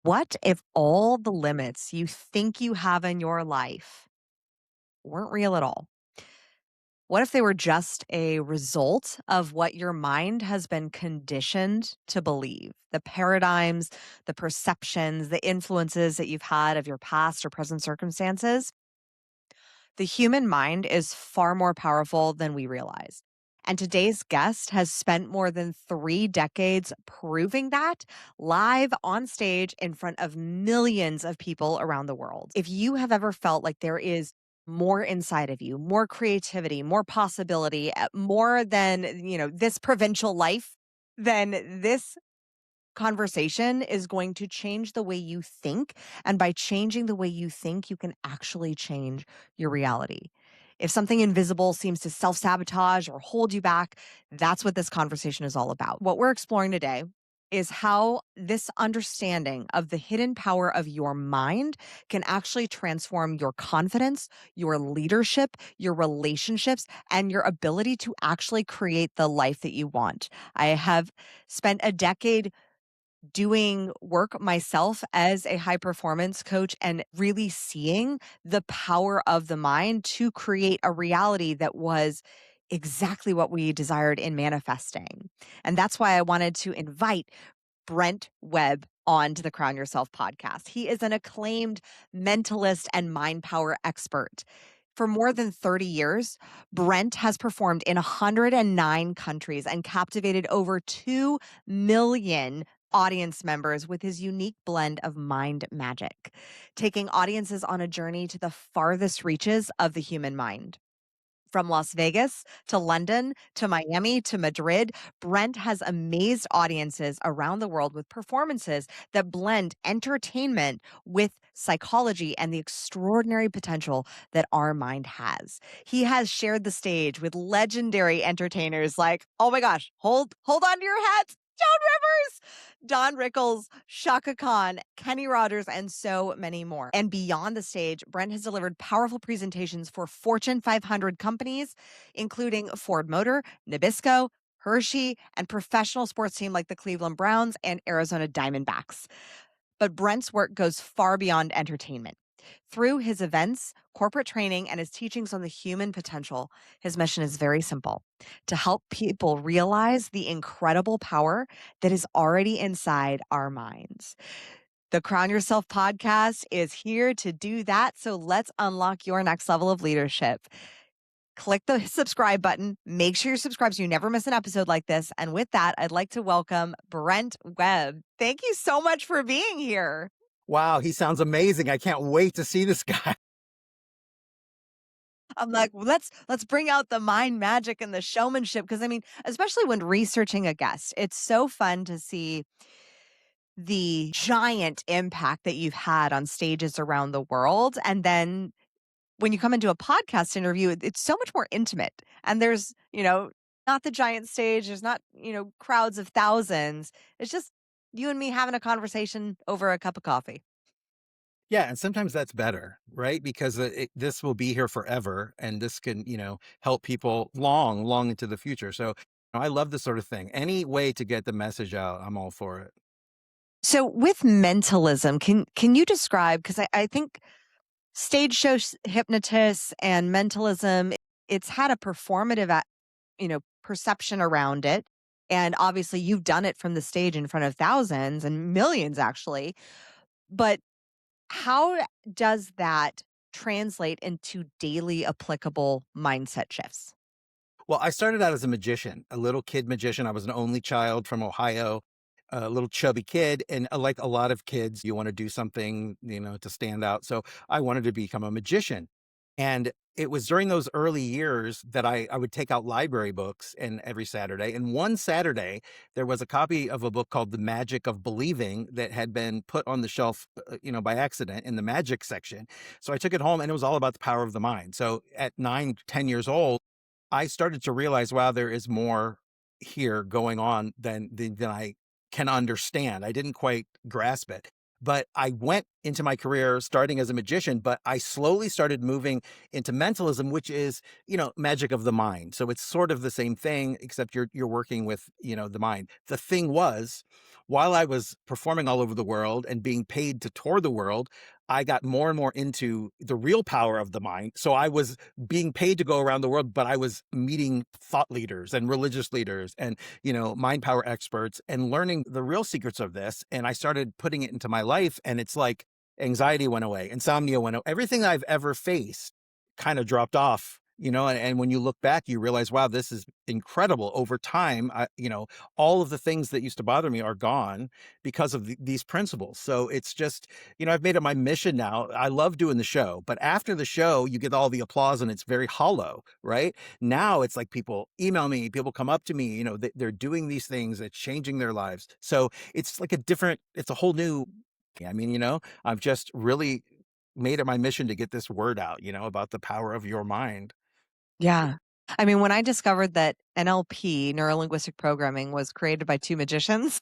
What if all the limits you think you have in your life weren't real at all? What if they were just a result of what your mind has been conditioned to believe? The paradigms, the perceptions, the influences that you've had of your past or present circumstances. The human mind is far more powerful than we realize. And today's guest has spent more than 3 decades proving that live on stage in front of millions of people around the world. If you have ever felt like there is more inside of you, more creativity, more possibility, more than, this provincial life, then this conversation is going to change the way you think. And by changing the way you think, you can actually change your reality. If something invisible seems to self sabotage or hold you back, that's what this conversation is all about. What we're exploring today is how this understanding of the hidden power of your mind can actually transform your confidence, your leadership, your relationships, and your ability to actually create the life that you want. I have spent a decade doing work myself as a high performance coach and really seeing the power of the mind to create a reality that was exactly what we desired in manifesting. And that's why I wanted to invite Brent Webb on to the Crown Yourself podcast. He is an acclaimed mentalist and mind power expert. For more than 30 years, Brent has performed in 109 countries and captivated over 2 million audience members with his unique blend of mind magic, taking audiences on a journey to the farthest reaches of the human mind. From Las Vegas to London to Miami to Madrid, Brent has amazed audiences around the world with performances that blend entertainment with psychology and the extraordinary potential that our mind has. He has shared the stage with legendary entertainers like, oh my gosh, hold on to your hats. Joan Rivers, Don Rickles, Shaka Khan, Kenny Rogers, and so many more. And beyond the stage, Brent has delivered powerful presentations for Fortune 500 companies, including Ford Motor, Nabisco, Hershey, and professional sports team like the Cleveland Browns and Arizona Diamondbacks. But Brent's work goes far beyond entertainment. Through his events, corporate training, and his teachings on the human potential, his mission is very simple: to help people realize the incredible power that is already inside our minds. The Crown Yourself podcast is here to do that. So let's unlock your next level of leadership. Click the subscribe button. Make sure you're subscribed so you never miss an episode like this. And with that, I'd like to welcome Brent Webb. Thank you so much for being here. Wow, he sounds amazing. I can't wait to see this guy. I'm like, "Well, let's bring out the mind magic and the showmanship." Because I mean, especially when researching a guest, it's so fun to see the giant impact that you've had on stages around the world. And then when you come into a podcast interview, it's so much more intimate. And there's, not the giant stage, there's not, crowds of thousands. It's just you and me having a conversation over a cup of coffee. Yeah, and sometimes that's better, right? Because this will be here forever, and this can, help people long, long into the future. So I love this sort of thing. Any way to get the message out, I'm all for it. So with mentalism, can you describe, because I think stage show hypnotists and mentalism, it's had a performative, perception around it. And obviously you've done it from the stage in front of thousands and millions actually. But how does that translate into daily applicable mindset shifts? Well, I started out as a magician, a little kid magician. I was an only child from Ohio, a little chubby kid. And like a lot of kids, you want to do something, to stand out. So I wanted to become a magician. And it was during those early years that I would take out library books and every Saturday. And one Saturday, there was a copy of a book called The Magic of Believing that had been put on the shelf, by accident in the magic section. So I took it home and it was all about the power of the mind. So at 9, 10 years old, I started to realize, wow, there is more here going on than I can understand. I didn't quite grasp it. But I went into my career starting as a magician, but I slowly started moving into mentalism, which is, magic of the mind. So it's sort of the same thing, except you're working with, the mind. The thing was, while I was performing all over the world and being paid to tour the world, I got more and more into the real power of the mind. So I was being paid to go around the world, but I was meeting thought leaders and religious leaders and, mind power experts and learning the real secrets of this. And I started putting it into my life. And it's like anxiety went away, insomnia went away, everything I've ever faced kind of dropped off. And when you look back, you realize, wow, this is incredible. Over time, all of the things that used to bother me are gone because of these principles. So it's just, I've made it my mission now. I love doing the show, but after the show, you get all the applause and it's very hollow, right? Now it's like people email me, people come up to me, they're doing these things, it's changing their lives. So it's like it's a whole new, I've just really made it my mission to get this word out, about the power of your mind, Yeah. I mean, when I discovered that NLP, neuro linguistic programming, was created by 2 magicians,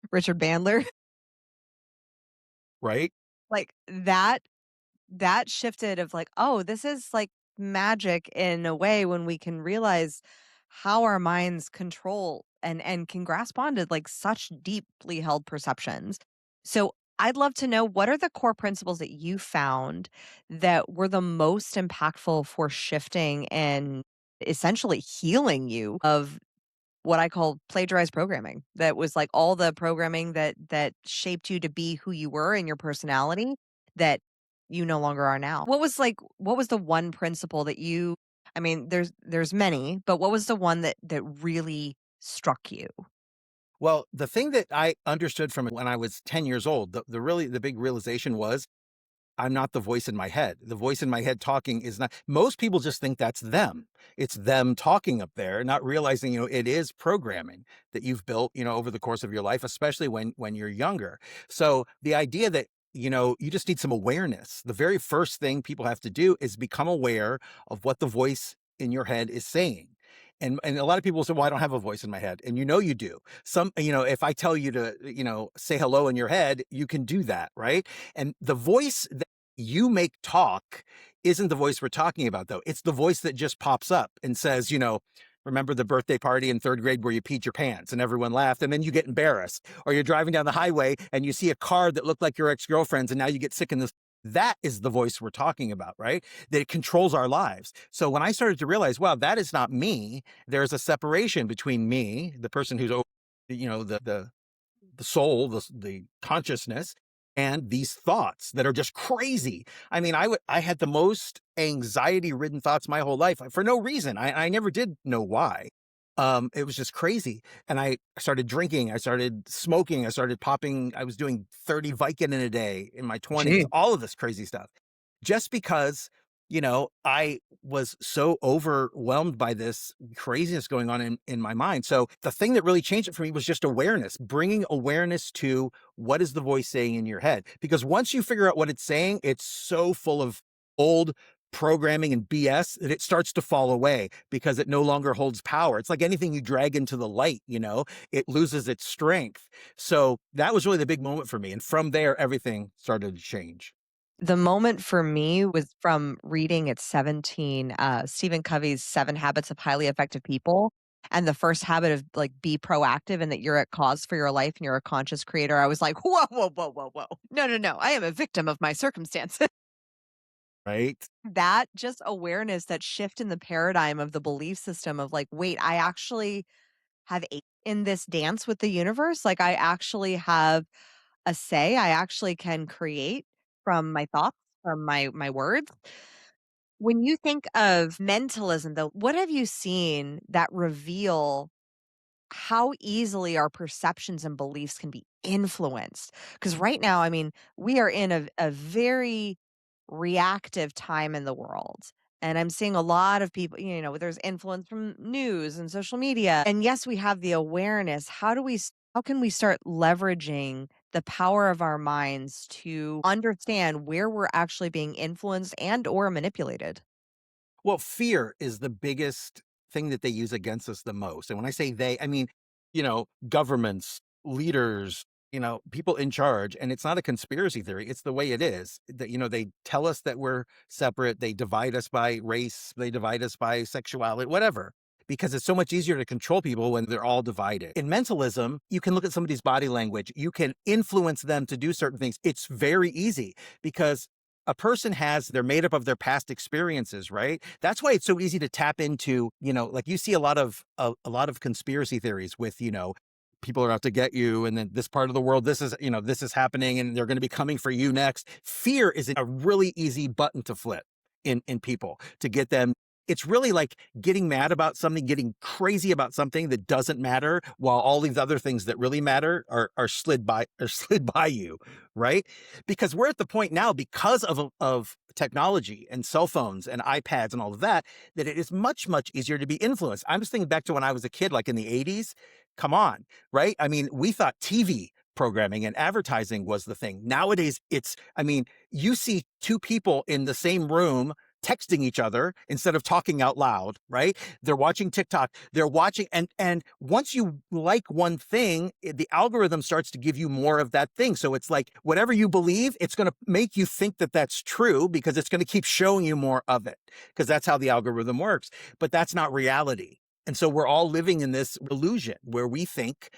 Richard Bandler, right? like, that shifted of like, "Oh, this is like magic in a way when we can realize how our minds control and can grasp onto like such deeply held perceptions." So, I'd love to know what are the core principles that you found that were the most impactful for shifting and essentially healing you of what I call plagiarized programming. That was like all the programming that shaped you to be who you were in your personality that you no longer are now. What was the one principle that you I mean, there's many, but what was the one that really struck you? Well, the thing that I understood from it when I was 10 years old, the big realization was I'm not the voice in my head. The voice in my head talking is not, most people just think that's them. It's them talking up there, not realizing, it is programming that you've built, over the course of your life, especially when you're younger. So the idea that, you just need some awareness. The very first thing people have to do is become aware of what the voice in your head is saying. And a lot of people say, well, I don't have a voice in my head. And you do. If I tell you to, say hello in your head, you can do that, right? And the voice you make talk isn't the voice we're talking about, though. It's the voice that just pops up and says, remember the birthday party in third grade where you peed your pants and everyone laughed and then you get embarrassed, or you're driving down the highway and you see a car that looked like your ex-girlfriend's and now you get sick in this. That is the voice we're talking about, right? That it controls our lives. So when I started to realize, wow, that is not me. There's a separation between me, the person who's, the soul, the consciousness, and these thoughts that are just crazy. I mean, I had the most anxiety-ridden thoughts my whole life for no reason. I never did know why. It was just crazy. And I started drinking, I started smoking, I started popping, I was doing 30 Vicodin in a day in my 20s, Gee. all of this crazy stuff. Just because, I was so overwhelmed by this craziness going on in my mind. So the thing that really changed it for me was just awareness, bringing awareness to what is the voice saying in your head. Because once you figure out what it's saying, it's so full of old programming and BS that it starts to fall away because it no longer holds power. It's like anything you drag into the light, it loses its strength. So that was really the big moment for me. And from there, everything started to change. The moment for me was from reading at 17, Stephen Covey's 7 Habits of Highly Effective People. And the first habit of like be proactive and that you're at cause for your life and you're a conscious creator. I was like, whoa, whoa, whoa, whoa, whoa. No, no, no. I am a victim of my circumstances. Right. That just awareness, that shift in the paradigm of the belief system of like, wait, I actually have a in this dance with the universe. Like I actually have a say. I actually can create from my thoughts, from my words. When you think of mentalism, though, what have you seen that reveal how easily our perceptions and beliefs can be influenced? Because right now, I mean, we are in a very reactive time in the world. And I'm seeing a lot of people, there's influence from news and social media. And yes, we have the awareness. How can we start leveraging the power of our minds to understand where we're actually being influenced and or manipulated? Well, fear is the biggest thing that they use against us the most. And when I say they, I mean, governments, leaders, people in charge. And it's not a conspiracy theory. It's the way it is that, they tell us that we're separate. They divide us by race. They divide us by sexuality, whatever, because it's so much easier to control people when they're all divided. In mentalism, you can look at somebody's body language, you can influence them to do certain things. It's very easy because a person they're made up of their past experiences, right? That's why it's so easy to tap into, like you see a lot of conspiracy theories with, people are out to get you, and then this part of the world, this is happening, and they're going to be coming for you next. Fear is a really easy button to flip in people to get them. It's really like getting mad about something, getting crazy about something that doesn't matter, while all these other things that really matter are slid by you, right? Because we're at the point now, because of technology and cell phones and iPads and all of that, that it is much easier to be influenced. I'm just thinking back to when I was a kid, like in the 80s. Come on, right? I mean, we thought TV programming and advertising was the thing. Nowadays, you see two people in the same room texting each other instead of talking out loud, right? They're watching TikTok. They're watching, and once you like one thing, the algorithm starts to give you more of that thing. So it's like whatever you believe, it's going to make you think that that's true, because it's going to keep showing you more of it, because that's how the algorithm works. But that's not reality. And so we're all living in this illusion where we think,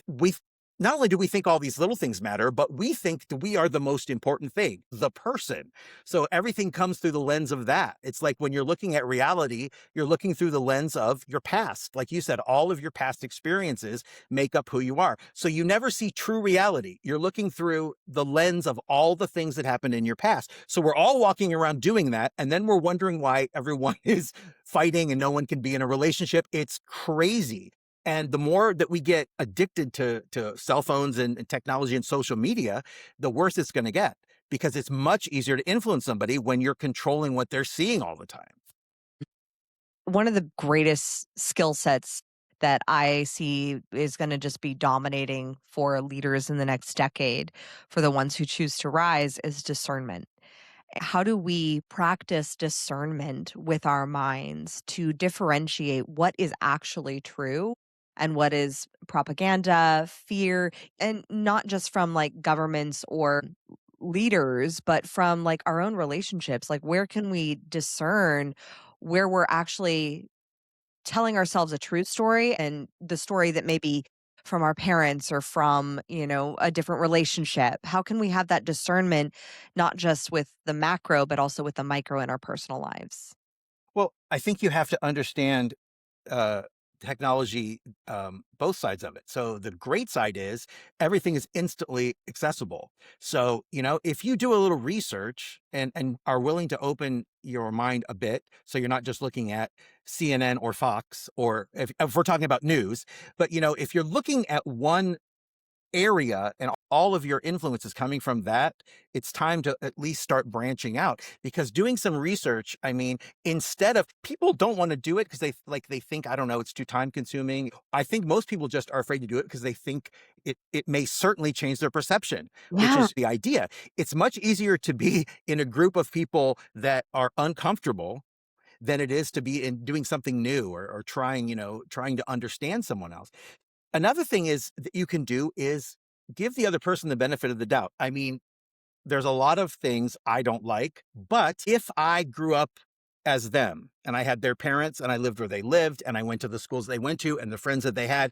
we not only do we think all these little things matter, but we think that we are the most important thing, the person. So everything comes through the lens of that. It's like when you're looking at reality, you're looking through the lens of your past. Like you said, all of your past experiences make up who you are. So you never see true reality. You're looking through the lens of all the things that happened in your past. So we're all walking around doing that. And then we're wondering why everyone is fighting and no one can be in a relationship. It's crazy. And the more that we get addicted to cell phones and technology and social media, the worse it's going to get, because it's much easier to influence somebody when you're controlling what they're seeing all the time. One of the greatest skill sets that I see is going to just be dominating for leaders in the next decade, for the ones who choose to rise, is discernment. How do we practice discernment with our minds to differentiate what is actually true and what is propaganda, fear, and not just from like governments or leaders, but from like our own relationships? Like, where can we discern where we're actually telling ourselves a true story and the story that may be from our parents or from, a different relationship? How can we have that discernment, not just with the macro, but also with the micro in our personal lives? Well, I think you have to understand uh, technology, both sides of it. So the great side is everything is instantly accessible. So, if you do a little research and are willing to open your mind a bit, so you're not just looking at CNN or Fox, or if we're talking about news, but, if you're looking at one area and all of your influence is coming from that, it's time to at least start branching out. Because doing some research, instead of, people don't want to do it because they think, I don't know, it's too time consuming. I think most people just are afraid to do it because they think it may certainly change their perception, which Yeah. is the idea. It's much easier to be in a group of people that are uncomfortable than it is to be in doing something new, or trying to understand someone else. Another thing is that you can do is give the other person the benefit of the doubt. There's a lot of things I don't like, but if I grew up as them and I had their parents and I lived where they lived and I went to the schools they went to and the friends that they had,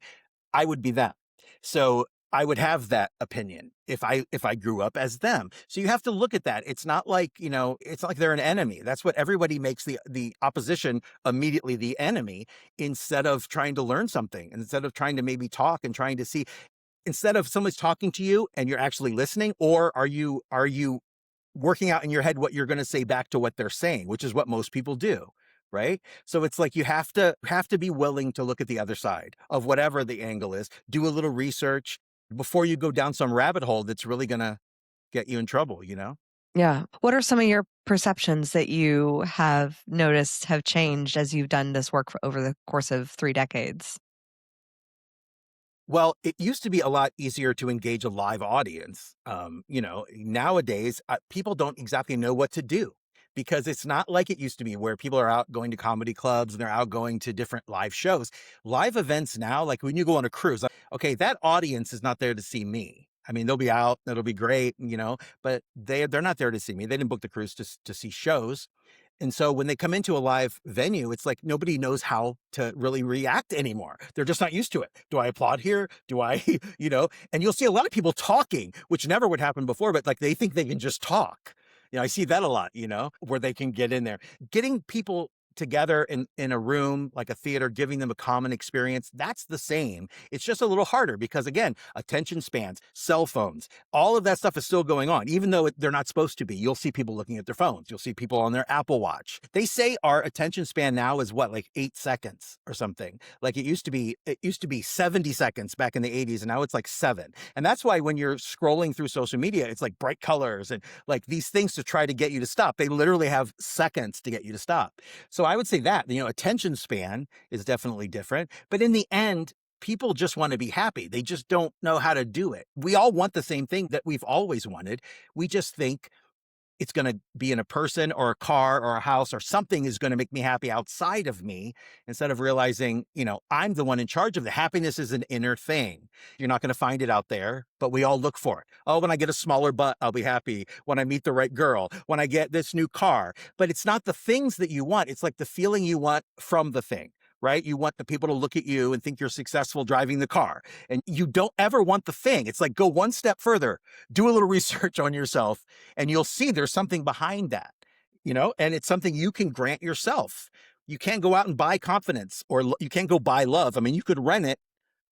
I would be them. So I would have that opinion if I grew up as them. So you have to look at that. It's not like, it's not like they're an enemy. That's what everybody makes the opposition immediately the enemy, instead of trying to learn something, instead of trying to maybe talk and trying to see, instead of someone's talking to you and you're actually listening, or are you working out in your head what you're going to say back to what they're saying, which is what most people do, right? So it's like you have to be willing to look at the other side of whatever the angle is, do a little research before you go down some rabbit hole that's really going to get you in trouble. Yeah. What are some of your perceptions that you have noticed have changed as you've done this work for over the course of 3 decades? Well, it used to be a lot easier to engage a live audience. Nowadays, people don't exactly know what to do, because it's not like it used to be where people are out going to comedy clubs and they're out going to different live shows. Live events now, like when you go on a cruise, like, okay, that audience is not there to see me. They'll be out, it'll be great, but they're not there to see me. They didn't book the cruise to see shows. And so when they come into a live venue, it's like nobody knows how to really react anymore. They're just not used to it. Do I applaud here? Do I, and you'll see a lot of people talking, which never would happen before, but like they think they can just talk. I see that a lot, where they can get in there. Getting people together in a room like a theater, giving them a common experience, that's the same. It's just a little harder because, again, attention spans, cell phones, all of that stuff is still going on, even though they're not supposed to be. You'll see people looking at their phones. You'll see people on their Apple Watch. They say our attention span now is what, like 8 seconds or something. Like it used to be 70 seconds back in the 80s, and now it's like 7. And that's why when you're scrolling through social media, it's like bright colors and like these things to try to get you to stop. They literally have seconds to get you to stop. So I would say that, attention span is definitely different. But in the end, people just want to be happy. They just don't know how to do it. We all want the same thing that we've always wanted. We just think it's going to be in a person or a car or a house or something is going to make me happy outside of me, instead of realizing, I'm the one in charge of the happiness is an inner thing. You're not going to find it out there, but we all look for it. Oh, when I get a smaller butt, I'll be happy. When I meet the right girl, when I get this new car, but it's not the things that you want. It's like the feeling you want from the thing. Right? You want the people to look at you and think you're successful driving the car, and you don't ever want the thing. It's like, go one step further, do a little research on yourself, and you'll see there's something behind that, and it's something you can grant yourself. You can't go out and buy confidence, or you can't go buy love. I mean, you could rent it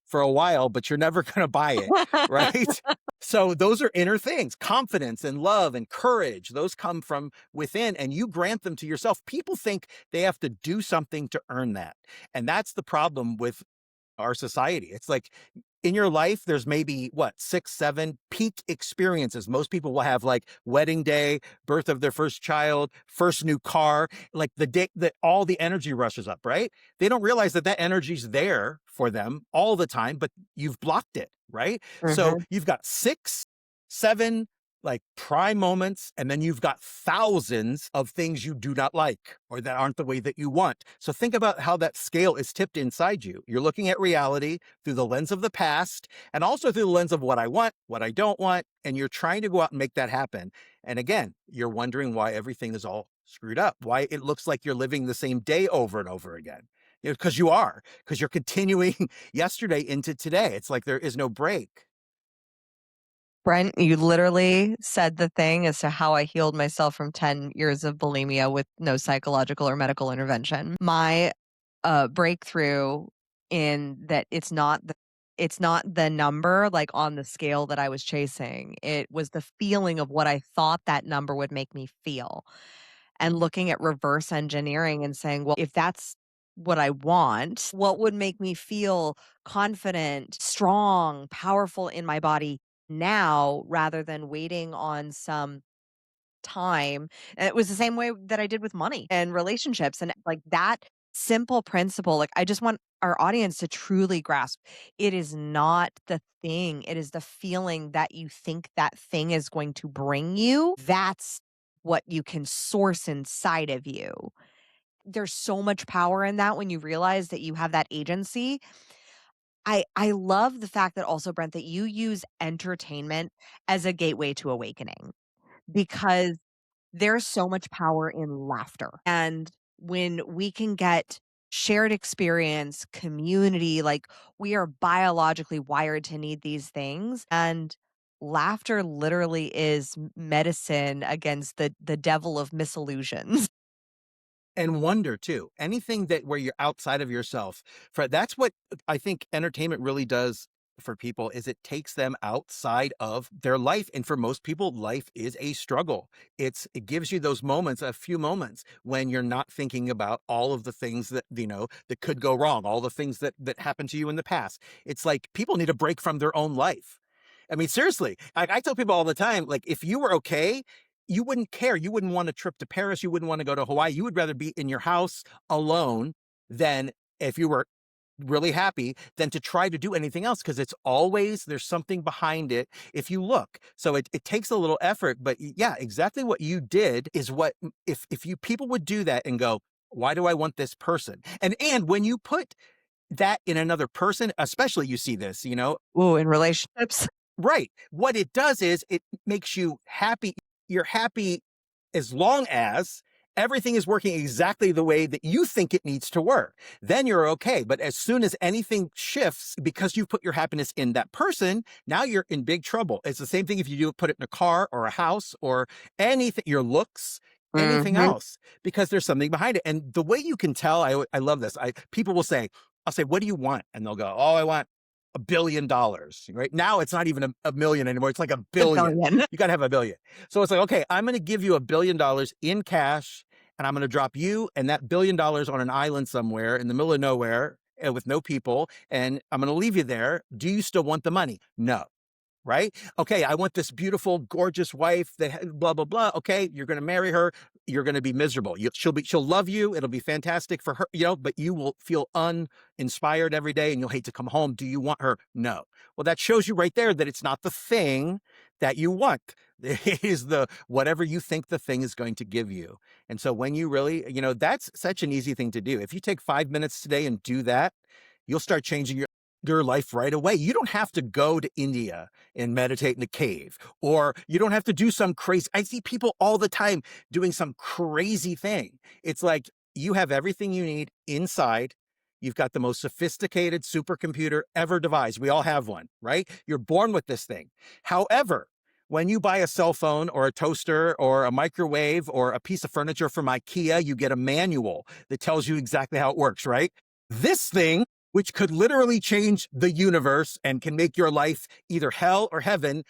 for a while, but you're never going to buy it, right? So those are inner things. Confidence and love and courage, those come from within, and you grant them to yourself. People think they have to do something to earn that. And that's the problem with our society. It's like in your life, there's maybe what, 6, 7 peak experiences. Most people will have like wedding day, birth of their first child, first new car, like the day that all the energy rushes up, right? They don't realize that that energy's there for them all the time, but you've blocked it, right? So Mhm. you've got 6, 7 like prime moments, and then you've got thousands of things you do not like or that aren't the way that you want. So think about how that scale is tipped inside you. You're looking at reality through the lens of the past and also through the lens of what I want, what I don't want, and you're trying to go out and make that happen. And again, you're wondering why everything is all screwed up, why it looks like you're living the same day over and over again. Because because you're continuing yesterday into today. It's like there is no break. Brent, you literally said the thing as to how I healed myself from 10 years of bulimia with no psychological or medical intervention. My breakthrough in that it's not the number like on the scale that I was chasing. It was the feeling of what I thought that number would make me feel. And looking at reverse engineering and saying, well, if that's what I want, what would make me feel confident, strong, powerful in my body now rather than waiting on some time. And it was the same way that I did with money and relationships and like that simple principle. Like I just want our audience to truly grasp it is not the thing, it is the feeling that you think that thing is going to bring you. That's what you can source inside of you. There's so much power in that when you realize that you have that agency. I love the fact that also, Brent, that you use entertainment as a gateway to awakening because there's so much power in laughter. And when we can get shared experience, community, like we are biologically wired to need these things. And laughter literally is medicine against the devil of misillusions. And wonder too. Anything that where you're outside of yourself. That's what I think entertainment really does for people, is it takes them outside of their life. And for most people, life is a struggle. It gives you those moments, a few moments when you're not thinking about all of the things that, that could go wrong, all the things that happened to you in the past. It's like people need a break from their own life. I mean, seriously, I tell people all the time, like, if you were okay, you wouldn't care. You wouldn't want a trip to Paris. You wouldn't want to go to Hawaii. You would rather be in your house alone than, if you were really happy, than to try to do anything else, because there's something behind it if you look. So it takes a little effort, but yeah, exactly what you did is what, if you people would do that and go, why do I want this person? And when you put that in another person, especially you see this, Ooh, in relationships. right. What it does is it makes you happy. You're happy as long as, everything is working exactly the way that you think it needs to work, then you're okay. But as soon as anything shifts because you put your happiness in that person, now you're in big trouble. It's the same thing if you do put it in a car or a house or anything, your looks, anything Mhm. else, because there's something behind it. And the way you can tell, I love this. People will say, I'll say, what do you want? And they'll go, oh, I want $1 billion, right? Now it's not even a million anymore. It's like a A billion. billion. You got to have a billion. So it's like, okay, I'm going to give you $1 billion in cash, and I'm going to drop you and that $1 billion on an island somewhere in the middle of nowhere with no people, and I'm going to leave you there. Do you still want the money? No. Right? Okay, I want this beautiful, gorgeous wife that blah blah blah. Okay, you're going to marry her. You're going to be miserable. She'll love you. It'll be fantastic for her, but you will feel uninspired every day, and you'll hate to come home. Do you want her? No. Well, that shows you right there that it's not the thing that you want. It is the whatever you think the thing is going to give you. And so when you really, that's such an easy thing to do. If you take 5 minutes today and do that, you'll start changing your life right away. You don't have to go to India and meditate in a cave, or you don't have to do some crazy. I see people all the time doing some crazy thing. It's like you have everything you need inside. You've got the most sophisticated supercomputer ever devised. We all have one, right? You're born with this thing. However, when you buy a cell phone or a toaster or a microwave or a piece of furniture from IKEA, you get a manual that tells you exactly how it works, right? This thing, which could literally change the universe and can make your life either hell or heaven,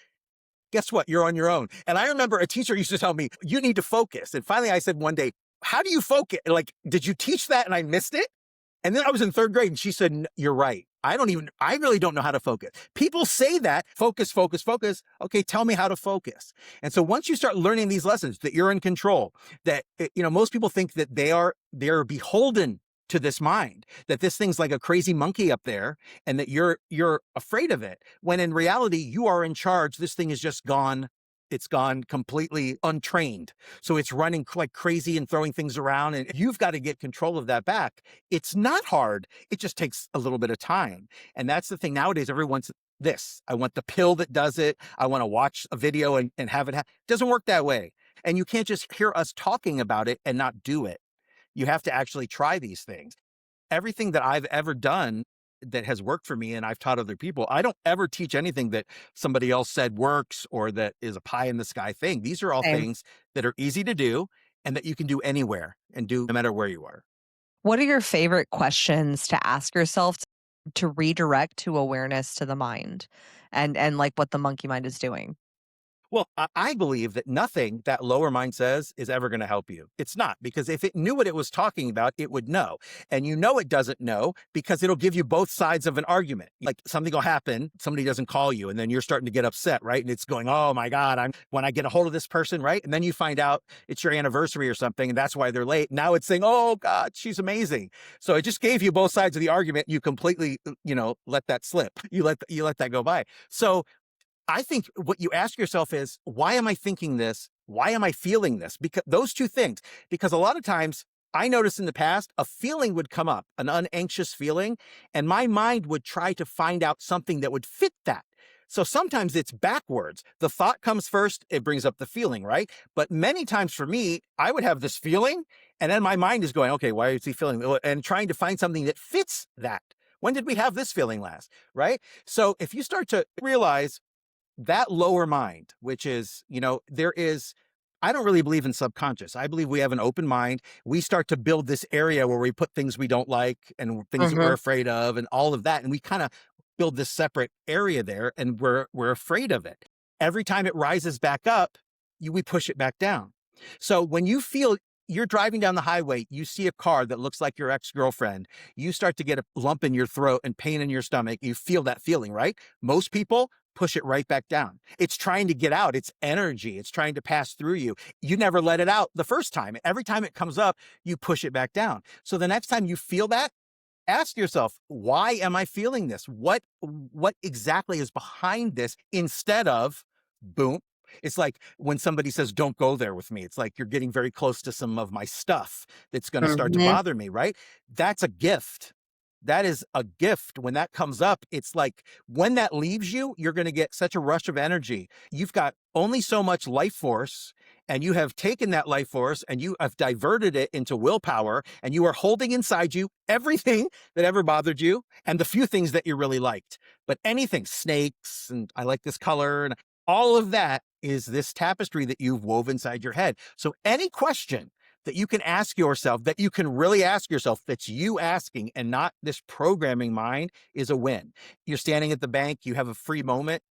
guess what? You're on your own. And I remember a teacher used to tell me, you need to focus. And finally I said one day, how do you focus? Like, did you teach that and I missed it? And then I was in third grade and she said, you're right. I really don't know how to focus. People say that, focus, focus, focus. Okay, tell me how to focus. And so once you start learning these lessons that you're in control, that, most people think that they're beholden to this mind, that this thing's like a crazy monkey up there and that you're afraid of it. When in reality, you are in charge. This thing is just gone. It's gone completely untrained. So it's running like crazy and throwing things around, and you've got to get control of that back. It's not hard. It just takes a little bit of time. And that's the thing nowadays. Everyone's this. I want the pill that does it. I want to watch a video and have it. It doesn't work that way. And you can't just hear us talking about it and not do it. You have to actually try these things. Everything that I've ever done that has worked for me and I've taught other people, I don't ever teach anything that somebody else said works or that is a pie in the sky thing. These are all Same. things that are easy to do and that you can do anywhere and do no matter where you are. What are your favorite questions to ask yourself to redirect to awareness to the mind and like what the monkey mind is doing? Well, I believe that nothing that lower mind says is ever going to help you. It's not, because if it knew what it was talking about, it would know. And it doesn't know because it'll give you both sides of an argument. Like something will happen, somebody doesn't call you, and then you're starting to get upset, right? And it's going, oh my God, when I get a hold of this person, right? And then you find out it's your anniversary or something, and that's why they're late. Now it's saying, oh God, she's amazing. So it just gave you both sides of the argument. You completely, let that slip. You let that go by. So I think what you ask yourself is, why am I thinking this? Why am I feeling this? Because those two things, because a lot of times I noticed in the past, a feeling would come up, an unanxious feeling, and my mind would try to find out something that would fit that. So sometimes it's backwards. The thought comes first, it brings up the feeling, right? But many times for me, I would have this feeling, and then my mind is going, okay, why is he feeling? And trying to find something that fits that. When did we have this feeling last, right? So if you start to realize that lower mind, which is, I don't really believe in subconscious. I believe we have an open mind. We start to build this area where we put things we don't like and things that we're Mhm. afraid of and all of that. And we kind of build this separate area there and we're afraid of it. Every time it rises back up, we push it back down. So when you feel you're driving down the highway, you see a car that looks like your ex-girlfriend, you start to get a lump in your throat and pain in your stomach. You feel that feeling, right? Most people push it right back down. It's trying to get out. It's energy. It's trying to pass through you. You never let it out the first time. Every time it comes up, you push it back down. So the next time you feel that, ask yourself, why am I feeling this? What exactly is behind this, instead of boom. It's like when somebody says, don't go there with me. It's like you're getting very close to some of my stuff that's going to start to Mhm. bother me, right? That's a gift. That is a gift. When that comes up, it's like when that leaves you, you're going to get such a rush of energy. You've got only so much life force and you have taken that life force and you have diverted it into willpower, and you are holding inside you everything that ever bothered you and the few things that you really liked. But anything, snakes, and I like this color, and all of that is this tapestry that you've woven inside your head. So any question that you can ask yourself, that you can really ask yourself, that's you asking and not this programming mind, is a win. You're standing at the bank, you have a free moment.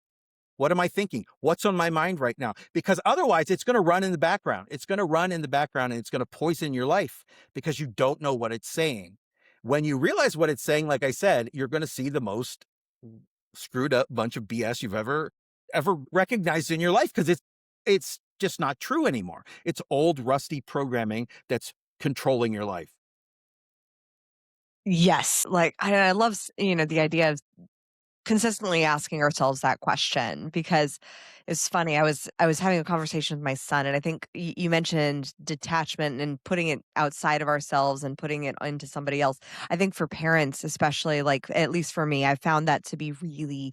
What am I thinking? What's on my mind right now? Because otherwise, it's going to run in the background. It's going to run in the background and it's going to poison your life because you don't know what it's saying. When you realize what it's saying, like I said, you're going to see the most screwed up bunch of BS you've ever recognized in your life, because it's just not true anymore. It's old, rusty programming that's controlling your life. Yes, like, I love, the idea of consistently asking ourselves that question, because it's funny. I was having a conversation with my son, and I think you mentioned detachment and putting it outside of ourselves and putting it into somebody else. I think for parents, especially, like, at least for me, I found that to be really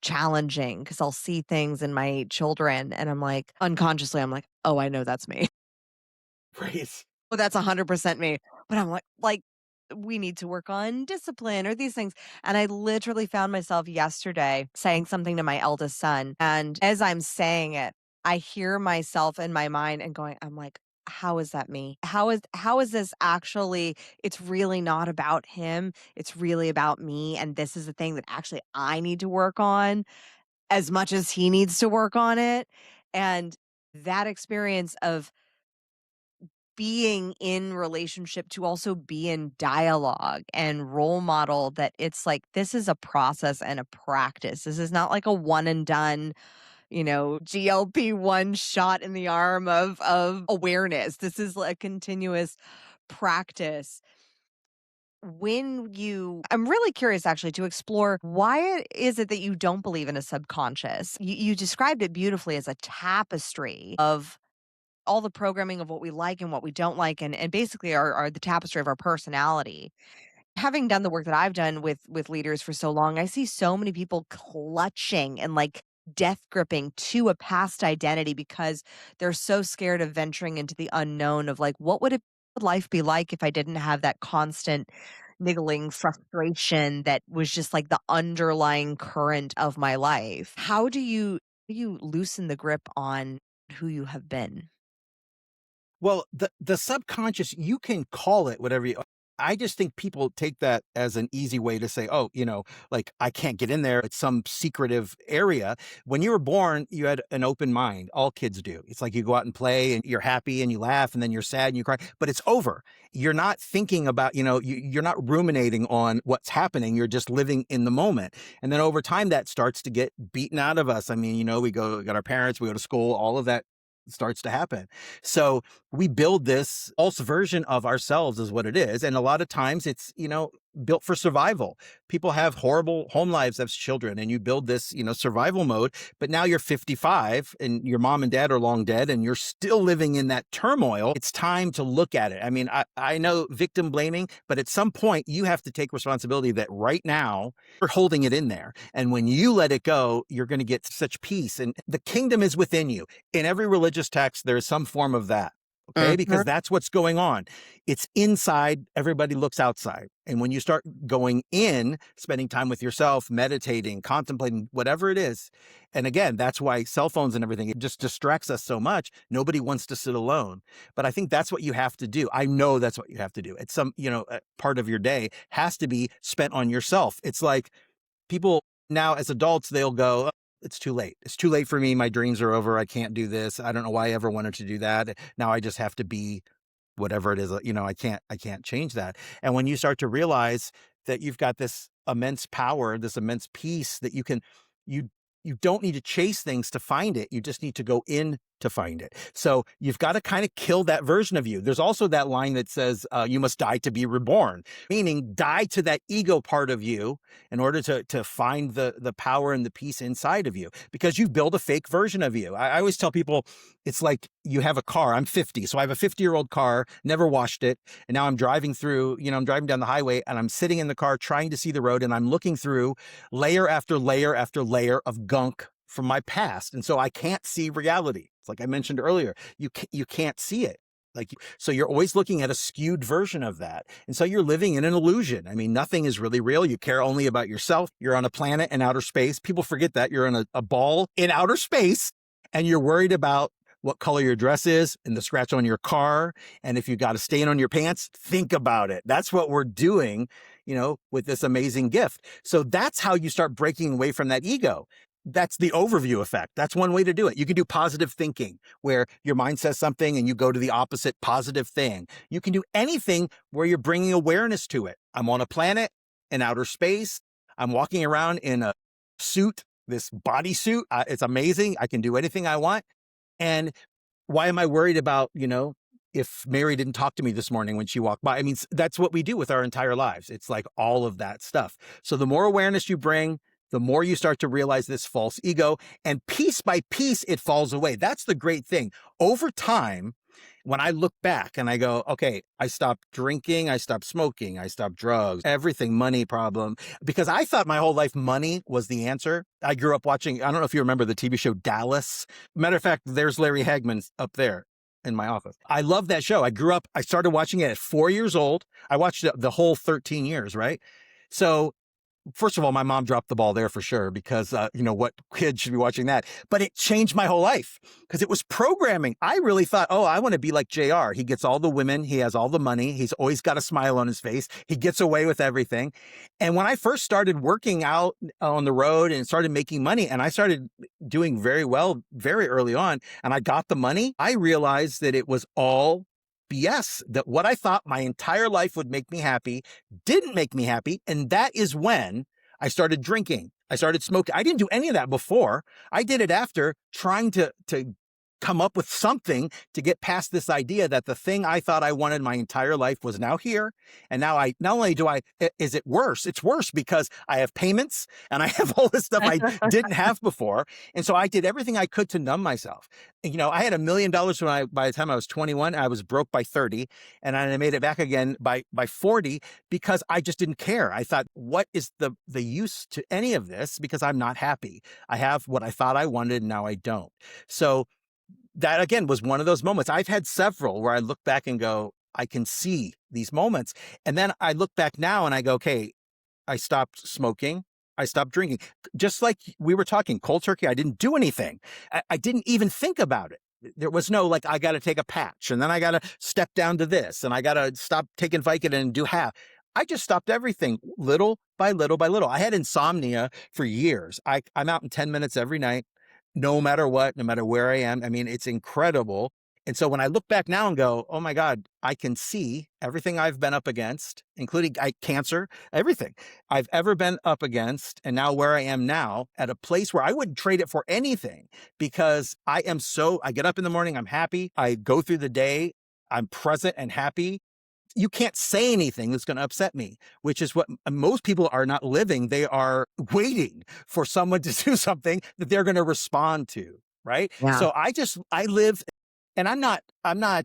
challenging, because I'll see things in my children and I'm like, unconsciously, I'm like, oh, I know that's me. Right. Oh, that's 100% me. But I'm like, we need to work on discipline or these things. And I literally found myself yesterday saying something to my eldest son. And as I'm saying it, I hear myself in my mind and going, I'm like, how is that me? How is this actually, it's really not about him. It's really about me. And this is the thing that actually I need to work on as much as he needs to work on it. And that experience of being in relationship to also be in dialogue and role model, that it's like this is a process and a practice. This is not like a one and done, GLP-1 shot in the arm of awareness. This is a continuous practice. I'm really curious actually to explore, why is it that you don't believe in a subconscious? You described it beautifully as a tapestry of all the programming of what we like and what we don't like, and basically are the tapestry of our personality. Having done the work that I've done with leaders for so long, I see so many people clutching and like death gripping to a past identity because they're so scared of venturing into the unknown of like, what would life be like if I didn't have that constant niggling frustration that was just like the underlying current of my life. How do you loosen the grip on who you have been? Well, the subconscious, you can call it whatever you. I just think people take that as an easy way to say, oh, like I can't get in there. It's some secretive area. When you were born, you had an open mind. All kids do. It's like you go out and play and you're happy and you laugh and then you're sad and you cry, but it's over. You're not thinking about, you're not ruminating on what's happening. You're just living in the moment. And then over time, that starts to get beaten out of us. I mean, we got our parents, we go to school, all of that starts to happen. So we build this false version of ourselves is what it is. And a lot of times it's, built for survival. People have horrible home lives as children and you build this, survival mode, but now you're 55 and your mom and dad are long dead and you're still living in that turmoil. It's time to look at it. I mean, I know victim blaming, but at some point you have to take responsibility that right now you're holding it in there. And when you let it go, you're going to get such peace, and the kingdom is within you. In every religious text, there is some form of that. Okay, because Mhm. that's what's going on. It's inside, everybody looks outside. And when you start going in, spending time with yourself, meditating, contemplating, whatever it is. And again, that's why cell phones and everything, it just distracts us so much. Nobody wants to sit alone. But I think that's what you have to do. I know that's what you have to do. It's some, part of your day has to be spent on yourself. It's like people now as adults, they'll go, "Oh, it's too late. It's too late for me. My dreams are over. I can't do this. I don't know why I ever wanted to do that. Now I just have to be whatever it is, I can't change that." And when you start to realize that you've got this immense power, this immense peace that you you don't need to chase things to find it. You just need to go in to find it. So you've got to kind of kill that version of you. There's also that line that says, you must die to be reborn, meaning die to that ego part of you in order to find the power and the peace inside of you, because you've built a fake version of you. I always tell people, it's like you have a car. I'm 50. So I have a 50-year-old car, never washed it. And now I'm driving I'm driving down the highway and I'm sitting in the car trying to see the road and I'm looking through layer after layer after layer of gunk from my past. And so I can't see reality. like I mentioned earlier, you can't see it. So you're always looking at a skewed version of that. And so you're living in an illusion. I mean, nothing is really real. You care only about yourself. You're on a planet in outer space. People forget that you're in a ball in outer space, and you're worried about what color your dress is and the scratch on your car. And if you got a stain on your pants, think about it. That's what we're doing, with this amazing gift. So that's how you start breaking away from that ego. That's the overview effect. That's one way to do it. You can do positive thinking, where your mind says something and you go to the opposite positive thing. You can do anything where you're bringing awareness to it. I'm on a planet in outer space. I'm walking around in a suit, this bodysuit. It's amazing. I can do anything I want. And why am I worried about, if Mary didn't talk to me this morning when she walked by? I mean, that's what we do with our entire lives. It's like all of that stuff. So the more awareness you bring, the more you start to realize this false ego, and piece by piece, it falls away. That's the great thing. Over time, when I look back and I go, okay, I stopped drinking, I stopped smoking, I stopped drugs, everything, money problem, because I thought my whole life money was the answer. I grew up watching, I don't know if you remember the TV show Dallas. Matter of fact, there's Larry Hagman up there in my office. I love that show. I started watching it at 4 years old. I watched the whole 13 years, right? So first of all, my mom dropped the ball there for sure, because, what kid should be watching that? But it changed my whole life because it was programming. I really thought, oh, I want to be like JR. He gets all the women. He has all the money. He's always got a smile on his face. He gets away with everything. And when I first started working out on the road and started making money, and I started doing very well very early on, and I got the money, I realized that it was all BS, that what I thought my entire life would make me happy didn't make me happy. And that is when I started drinking. I started smoking. I didn't do any of that before. I did it after trying to come up with something to get past this idea that the thing I thought I wanted my entire life was now here. And now not only is it worse, it's worse because I have payments and I have all this stuff I didn't have before. And so I did everything I could to numb myself. I had $1 million by the time I was 21. I was broke by 30, and I made it back again by 40 because I just didn't care. I thought, what is the use to any of this? Because I'm not happy. I have what I thought I wanted, and now I don't. So that, again, was one of those moments. I've had several where I look back and go, I can see these moments. And then I look back now and I go, okay, I stopped smoking. I stopped drinking. Just like we were talking, cold turkey, I didn't do anything. I didn't even think about it. There was no, like, I got to take a patch, and then I got to step down to this, and I got to stop taking Vicodin and do half. I just stopped everything little by little by little. I had insomnia for years. I'm out in 10 minutes every night, no matter what, no matter where I am. I mean, it's incredible. And so when I look back now and go, oh my God, I can see everything I've been up against, including cancer, everything I've ever been up against. And now where I am now, at a place where I wouldn't trade it for anything, because I get up in the morning, I'm happy. I go through the day, I'm present and happy. You can't say anything that's going to upset me, which is what most people are not living. They are waiting for someone to do something that they're going to respond to. Right. Yeah. So I live, and I'm not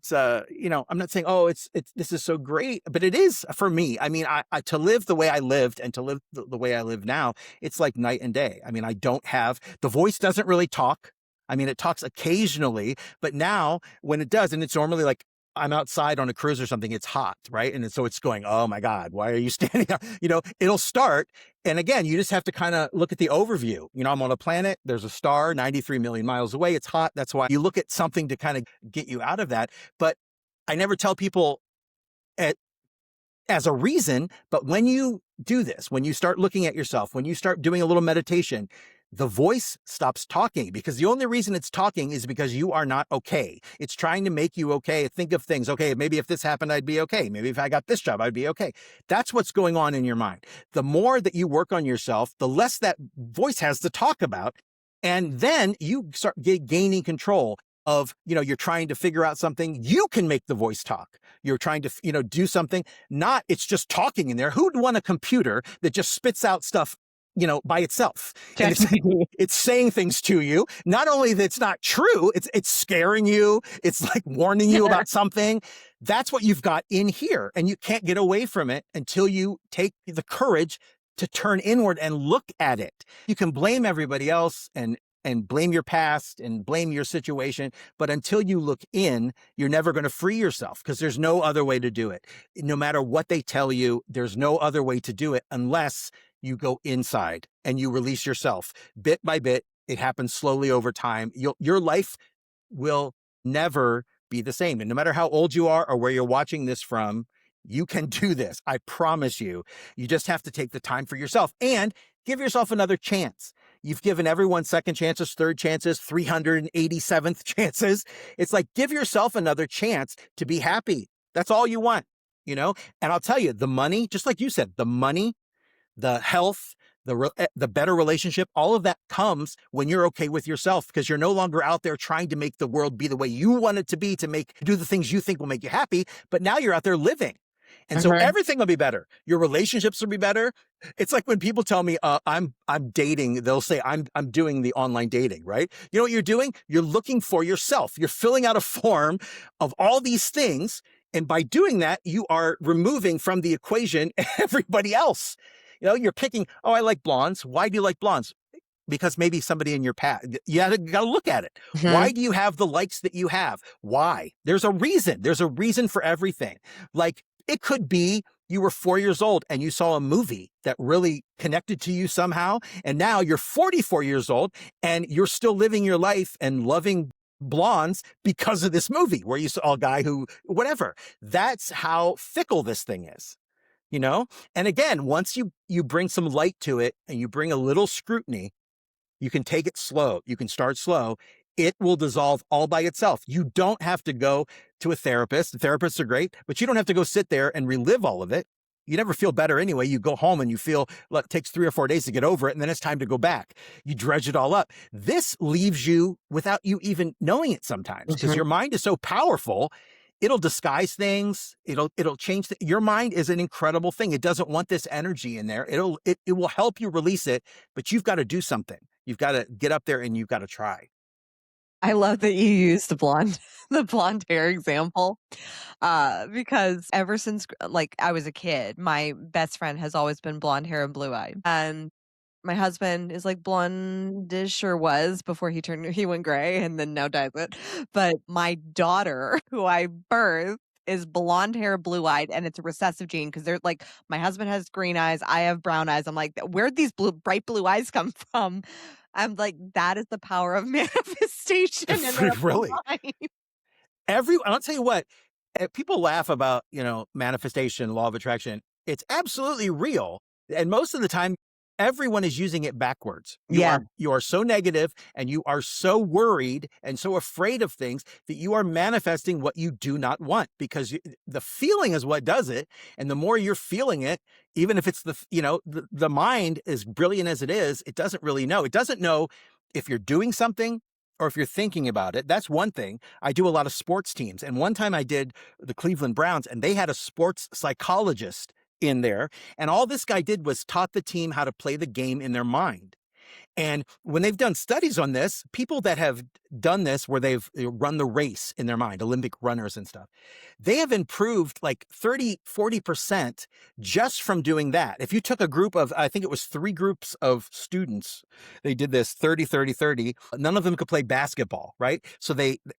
saying, oh, this is so great, but it is for me. I mean, I to live the way I lived and to live the way I live now, it's like night and day. I mean, the voice doesn't really talk. I mean, it talks occasionally, but now when it does, and it's normally like, I'm outside on a cruise or something, it's hot, right? And so it's going, oh my God, why are you standing up? It'll start. And again, you just have to kind of look at the overview. I'm on a planet, there's a star 93 million miles away. It's hot. That's why you look at something to kind of get you out of that. But I never tell people as a reason, but when you do this, when you start looking at yourself, when you start doing a little meditation, the voice stops talking, because the only reason it's talking is because you are not okay. It's trying to make you okay. Think of things. Okay, maybe if this happened, I'd be okay. Maybe if I got this job, I'd be okay. That's what's going on in your mind. The more that you work on yourself, the less that voice has to talk about. And then you start gaining control of, you're trying to figure out something. You can make the voice talk. You're trying to, do something. Not, it's just talking in there. Who'd want a computer that just spits out stuff by itself? And it's saying things to you. Not only that it's not true, it's scaring you. It's like warning you about something. That's what you've got in here. And you can't get away from it until you take the courage to turn inward and look at it. You can blame everybody else and and blame your past and blame your situation. But until you look in, you're never going to free yourself because there's no other way to do it. No matter what they tell you, there's no other way to do it unless you go inside and you release yourself bit by bit. It happens slowly over time. Your life will never be the same. And no matter how old you are or where you're watching this from, you can do this. I promise you. You just have to take the time for yourself and give yourself another chance. You've given everyone second chances, third chances, 387th chances. It's like, give yourself another chance to be happy. That's all you want, you know? And I'll tell you, the money, just like you said, the money, the health, the better relationship, all of that comes when you're okay with yourself because you're no longer out there trying to make the world be the way you want it to be to do the things you think will make you happy. But now you're out there living. And so Mhm. everything will be better. Your relationships will be better. It's like when people tell me I'm dating, they'll say I'm doing the online dating, right? You know what you're doing? You're looking for yourself. You're filling out a form of all these things, and by doing that, you are removing from the equation everybody else. You know, you're picking, oh, I like blondes. Why do you like blondes? Because maybe somebody in your past, you gotta look at it. Why Mhm. do you have the likes that you have? Why? There's a reason. There's a reason for everything. Like it could be you were 4 years old and you saw a movie that really connected to you somehow. And now you're 44 years old and you're still living your life and loving blondes because of this movie where you saw a guy who, whatever. That's how fickle this thing is, you know? And again, once you bring some light to it and you bring a little scrutiny, you can take it slow. You can start slow. It will dissolve all by itself. You don't have to go to a therapist. The therapists are great, but you don't have to go sit there and relive all of it. You never feel better anyway. You go home and you feel like it takes 3 or 4 days to get over it, and then it's time to go back. You dredge it all up. This leaves you without you even knowing it sometimes because Mhm. your mind is so powerful. It'll disguise things. It'll change. Your mind is an incredible thing. It doesn't want this energy in there. It will help you release it, but you've got to do something. You've got to get up there and you've got to try. I love that you used the blonde the blonde hair example, because ever since, like, I was a kid, my best friend has always been blonde hair and blue eyed, and my husband is, like, blondish or was before he went gray and then now dyes it, but my daughter, who I birthed, is blonde hair, blue eyed, and it's a recessive gene because 'cause they're like my husband has green eyes, I have brown eyes, I'm like, "Where'd these bright blue eyes come from?" I'm like, "That is the power of manifestation in our Really. mind." I'll tell you what, people laugh about, manifestation, law of attraction. It's absolutely real. And most of the time, everyone is using it backwards. Yeah. You are so negative and you are so worried and so afraid of things that you are manifesting what you do not want because the feeling is what does it. And the more you're feeling it, even if it's the mind, as brilliant as it is, it doesn't really know. It doesn't know if you're doing something or if you're thinking about it. That's one thing. I do a lot of sports teams. And one time I did the Cleveland Browns, and they had a sports psychologist in there. And all this guy did was taught the team how to play the game in their mind. And when they've done studies on this, people that have done this where they've run the race in their mind, Olympic runners and stuff, they have improved like 30, 40% just from doing that. If you took a group of, I think it was 3 groups of students, they did this 30, 30, 30. None of them could play basketball, right? So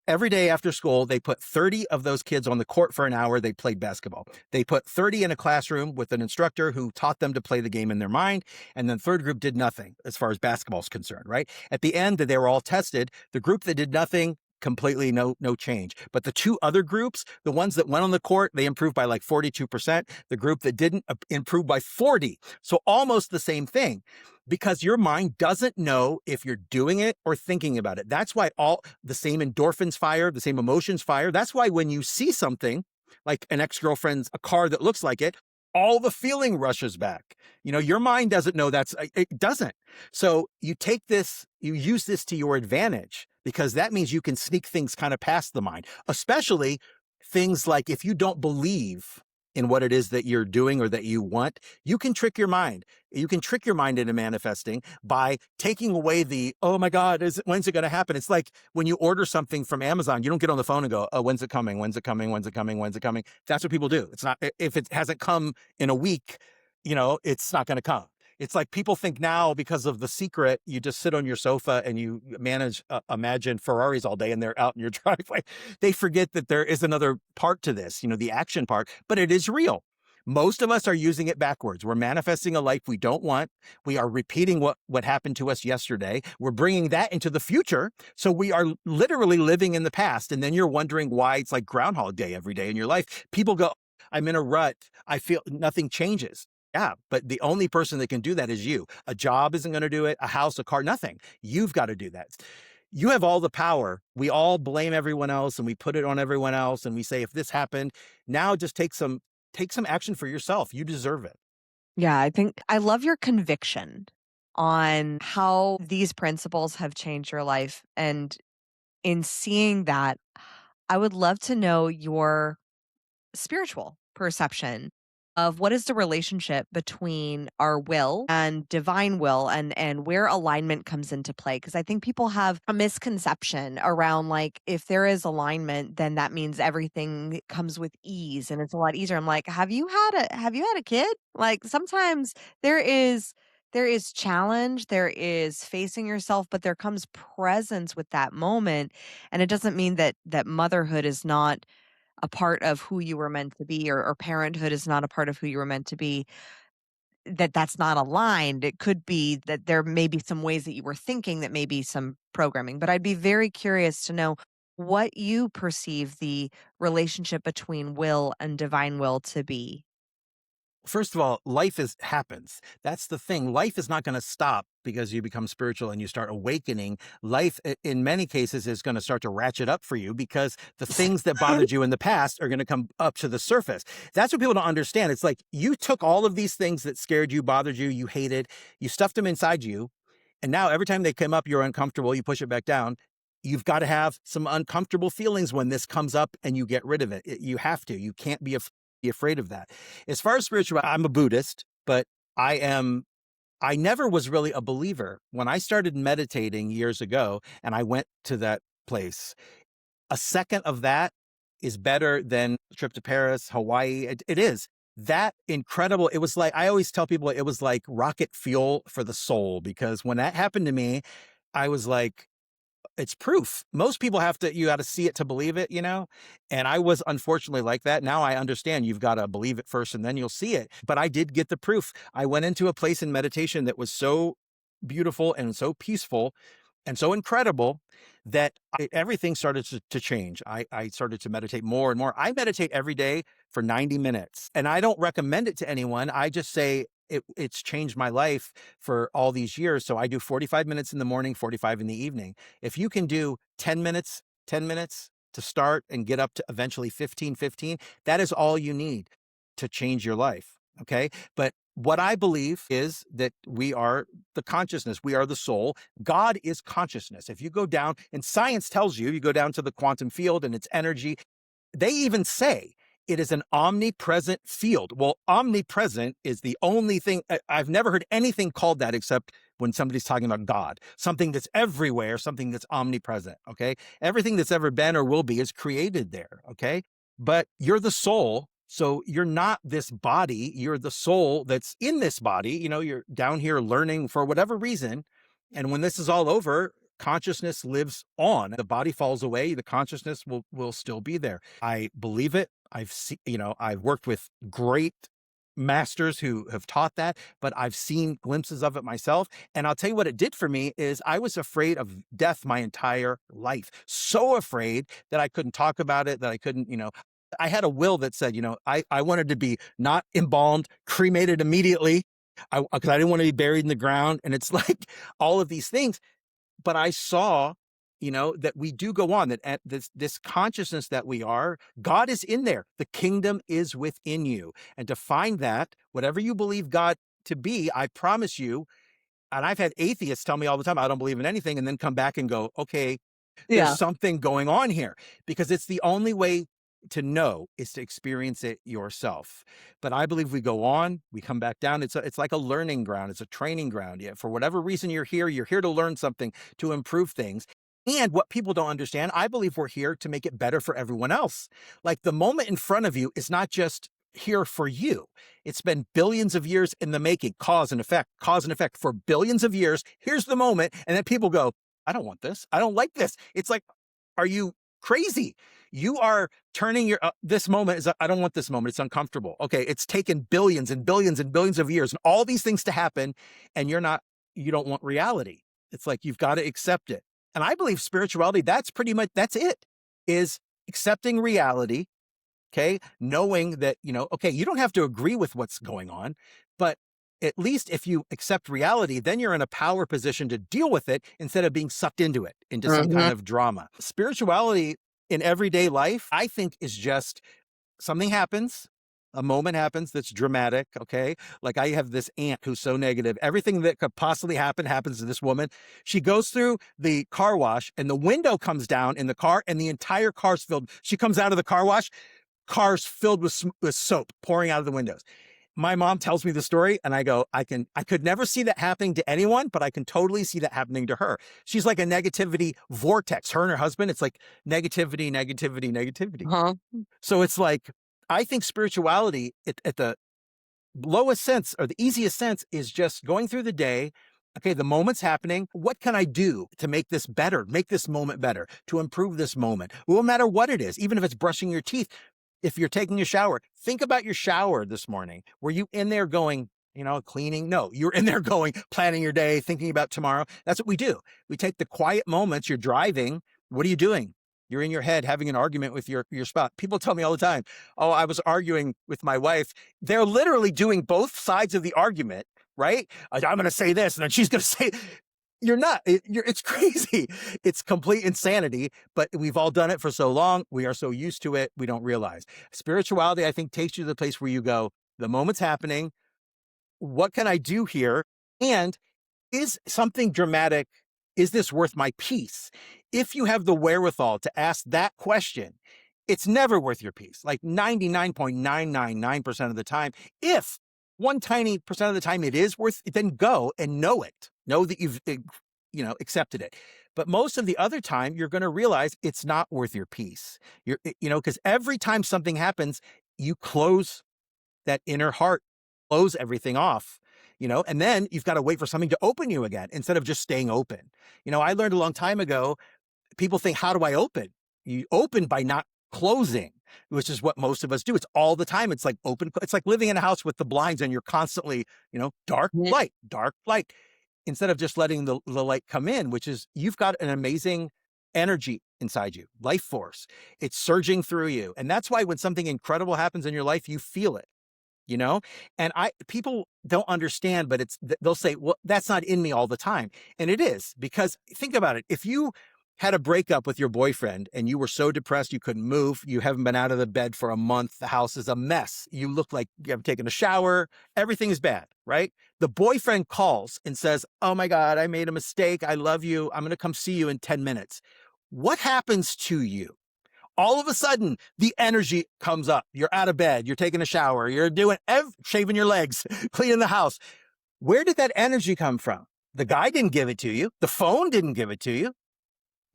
every day after school, they put 30 of those kids on the court for an hour. They played basketball. They put 30 in a classroom with an instructor who taught them to play the game in their mind. And then third group did nothing as far as basketball is concerned, right? At the end, they were all tested. The group that did nothing, completely no change. But the 2 other groups, the ones that went on the court, they improved by like 42%. The group that didn't improved by 40. So almost the same thing because your mind doesn't know if you're doing it or thinking about it. That's why all the same endorphins fire, the same emotions fire. That's why when you see something like an ex-girlfriend's, a car that looks like it, all the feeling rushes back. Your mind doesn't know it doesn't. So you use this to your advantage because that means you can sneak things kind of past the mind, especially things like if you don't believe in what it is that you're doing or that you want, you can trick your mind. You can trick your mind into manifesting by taking away oh my God, when's it going to happen? It's like when you order something from Amazon, you don't get on the phone and go, oh, when's it coming? When's it coming? When's it coming? When's it coming? That's what people do. It's not, if it hasn't come in a week, it's not going to come. It's like people think now because of The Secret, you just sit on your sofa and you manage imagine Ferraris all day and they're out in your driveway. They forget that there is another part to this, the action part, but it is real. Most of us are using it backwards. We're manifesting a life we don't want. We are repeating what happened to us yesterday. We're bringing that into the future. So we are literally living in the past. And then you're wondering why it's like Groundhog Day every day in your life. People go, I'm in a rut. I feel nothing changes. Yeah, but the only person that can do that is you. A job isn't going to do it, a house, a car, nothing. You've got to do that. You have all the power. We all blame everyone else and we put it on everyone else and we say if this happened, now just take some action for yourself. You deserve it. Yeah, I think I love your conviction on how these principles have changed your life. And in seeing that, I would love to know your spiritual perception of what is the relationship between our will and divine will, and where alignment comes into play, because I think people have a misconception around, like, if there is alignment then that means everything comes with ease and it's a lot easier. I'm like, have you had a kid? Like, sometimes there is challenge, there is facing yourself, but there comes presence with that moment. And it doesn't mean that motherhood is not a part of who you were meant to be, or parenthood is not a part of who you were meant to be, that's not aligned. It could be that there may be some ways that you were thinking that may be some programming, but I'd be very curious to know what you perceive the relationship between will and divine will to be. First of all, life is happens. That's the thing. Life is not going to stop because you become spiritual and you start awakening. Life, in many cases, is going to start to ratchet up for you because the things that bothered you in the past are going to come up to the surface. That's what people don't understand. It's like you took all of these things that scared you, bothered you, you hated, you stuffed them inside you. And now every time they come up, you're uncomfortable, you push it back down. You've got to have some uncomfortable feelings when this comes up and you get rid of it. You have to. You can't be afraid of that. As far as spiritual, I'm a Buddhist, but I am I never was really a believer. When I started meditating years ago and I went to that place, a second of that is better than a trip to Paris, Hawaii. It is. That incredible. It was like, I always tell people it was like rocket fuel for the soul, because when that happened to me, I was like, it's proof. Most people you got to see it to believe it. And I was unfortunately like that. Now I understand you've got to believe it first and then you'll see it. But I did get the proof. I went into a place in meditation that was so beautiful and so peaceful and so incredible that everything started to change. I started to meditate more and more. I meditate every day for 90 minutes, and I don't recommend it to anyone. I just say it's changed my life for all these years. So I do 45 minutes in the morning, 45 in the evening. If you can do 10 minutes to start and get up to eventually 15, 15, that is all you need to change your life. Okay. But what I believe is that we are the consciousness, we are the soul. God is consciousness. If you go down, and science tells you, you go down to the quantum field and its energy, they even say it is an omnipresent field. Well, omnipresent is the only thing. I've never heard anything called that except when somebody's talking about God, something that's everywhere, something that's omnipresent. Okay. Everything that's ever been or will be is created there. Okay. But you're the soul. So you're not this body, you're the soul that's in this body. You're down here learning for whatever reason. And when this is all over, consciousness lives on. The body falls away, the consciousness will still be there. I believe it. I've worked with great masters who have taught that, but I've seen glimpses of it myself. And I'll tell you what it did for me is I was afraid of death my entire life. So afraid that I couldn't talk about it, that I couldn't, I had a will that said, I wanted to be not embalmed, cremated immediately, because I didn't want to be buried in the ground. And it's like all of these things. But I saw, that we do go on, that at this consciousness that we are, God is in there. The kingdom is within you. And to find that, whatever you believe God to be, I promise you, and I've had atheists tell me all the time, I don't believe in anything, and then come back and go, okay, there's Yeah. something going on here, because it's the only way to know is to experience it yourself. But I believe we go on, we come back down. It's like a learning ground. It's a training ground. Yeah, for whatever reason you're here to learn something, to improve things. And what people don't understand, I believe we're here to make it better for everyone else. Like the moment in front of you is not just here for you. It's been billions of years in the making, cause and effect for billions of years. Here's the moment. And then people go, I don't want this. I don't like this. It's like, are you crazy? You are turning this moment is, I don't want this moment. It's uncomfortable. Okay. It's taken billions and billions and billions of years and all these things to happen. And you don't want reality. It's like, you've got to accept it. And I believe spirituality, that's pretty much, that's it, is accepting reality. Okay. Knowing that, okay, you don't have to agree with what's going on, but at least if you accept reality, then you're in a power position to deal with it instead of being sucked into it, into some kind Mhm. of drama. Spirituality in everyday life, I think, is just something happens. A moment happens that's dramatic. Okay. Like, I have this aunt who's so negative. Everything that could possibly happen happens to this woman. She goes through the car wash and the window comes down in the car and the entire car's filled. She comes out of the car wash, cars filled with soap pouring out of the windows. My mom tells me the story and I go, I could never see that happening to anyone, but I can totally see that happening to her. She's like a negativity vortex. Her and her husband, it's like negativity, negativity, negativity. Uh-huh. So it's like, I think spirituality at the lowest sense or the easiest sense is just going through the day. Okay, the moment's happening. What can I do to make this better, make this moment better, to improve this moment? Well, no matter what it is, even if it's brushing your teeth, if you're taking a shower, think about your shower this morning. Were you in there going, cleaning? No, you're in there going, planning your day, thinking about tomorrow. That's what we do. We take the quiet moments. You're driving. What are you doing? You're in your head having an argument with your spouse. People tell me all the time, oh, I was arguing with my wife. They're literally doing both sides of the argument, right? I'm going to say this, and then she's going to say, you're not. It's crazy. It's complete insanity, but we've all done it for so long. We are so used to it. We don't realize. Spirituality, I think, takes you to the place where you go, the moment's happening. What can I do here? And is something dramatic, is this worth my peace? If you have the wherewithal to ask that question, it's never worth your peace. Like 99.999% of the time. If one tiny percent of the time it is worth, then go and know it. Know that you've, accepted it. But most of the other time, you're going to realize it's not worth your peace. Because every time something happens, you close that inner heart, close everything off, and then you've got to wait for something to open you again instead of just staying open. I learned a long time ago, people think, how do I open? You open by not closing, which is what most of us do. It's all the time. It's like open. It's like living in a house with the blinds and you're constantly, Mhm. dark light, instead of just letting the light come in, which is, you've got an amazing energy inside you, life force. It's surging through you. And that's why when something incredible happens in your life, you feel it, you know? And people don't understand, but they'll say, well, that's not in me all the time. And it is, because think about it. If you had a breakup with your boyfriend and you were so depressed you couldn't move, you haven't been out of the bed for a month, the house is a mess, you look like you haven't taken a shower, everything is bad, right? The boyfriend calls and says, oh my God, I made a mistake, I love you, I'm going to come see you in 10 minutes. What happens to you? All of a sudden, the energy comes up. You're out of bed, you're taking a shower, you're doing shaving your legs, cleaning the house. Where did that energy come from? The guy didn't give it to you. The phone didn't give it to you.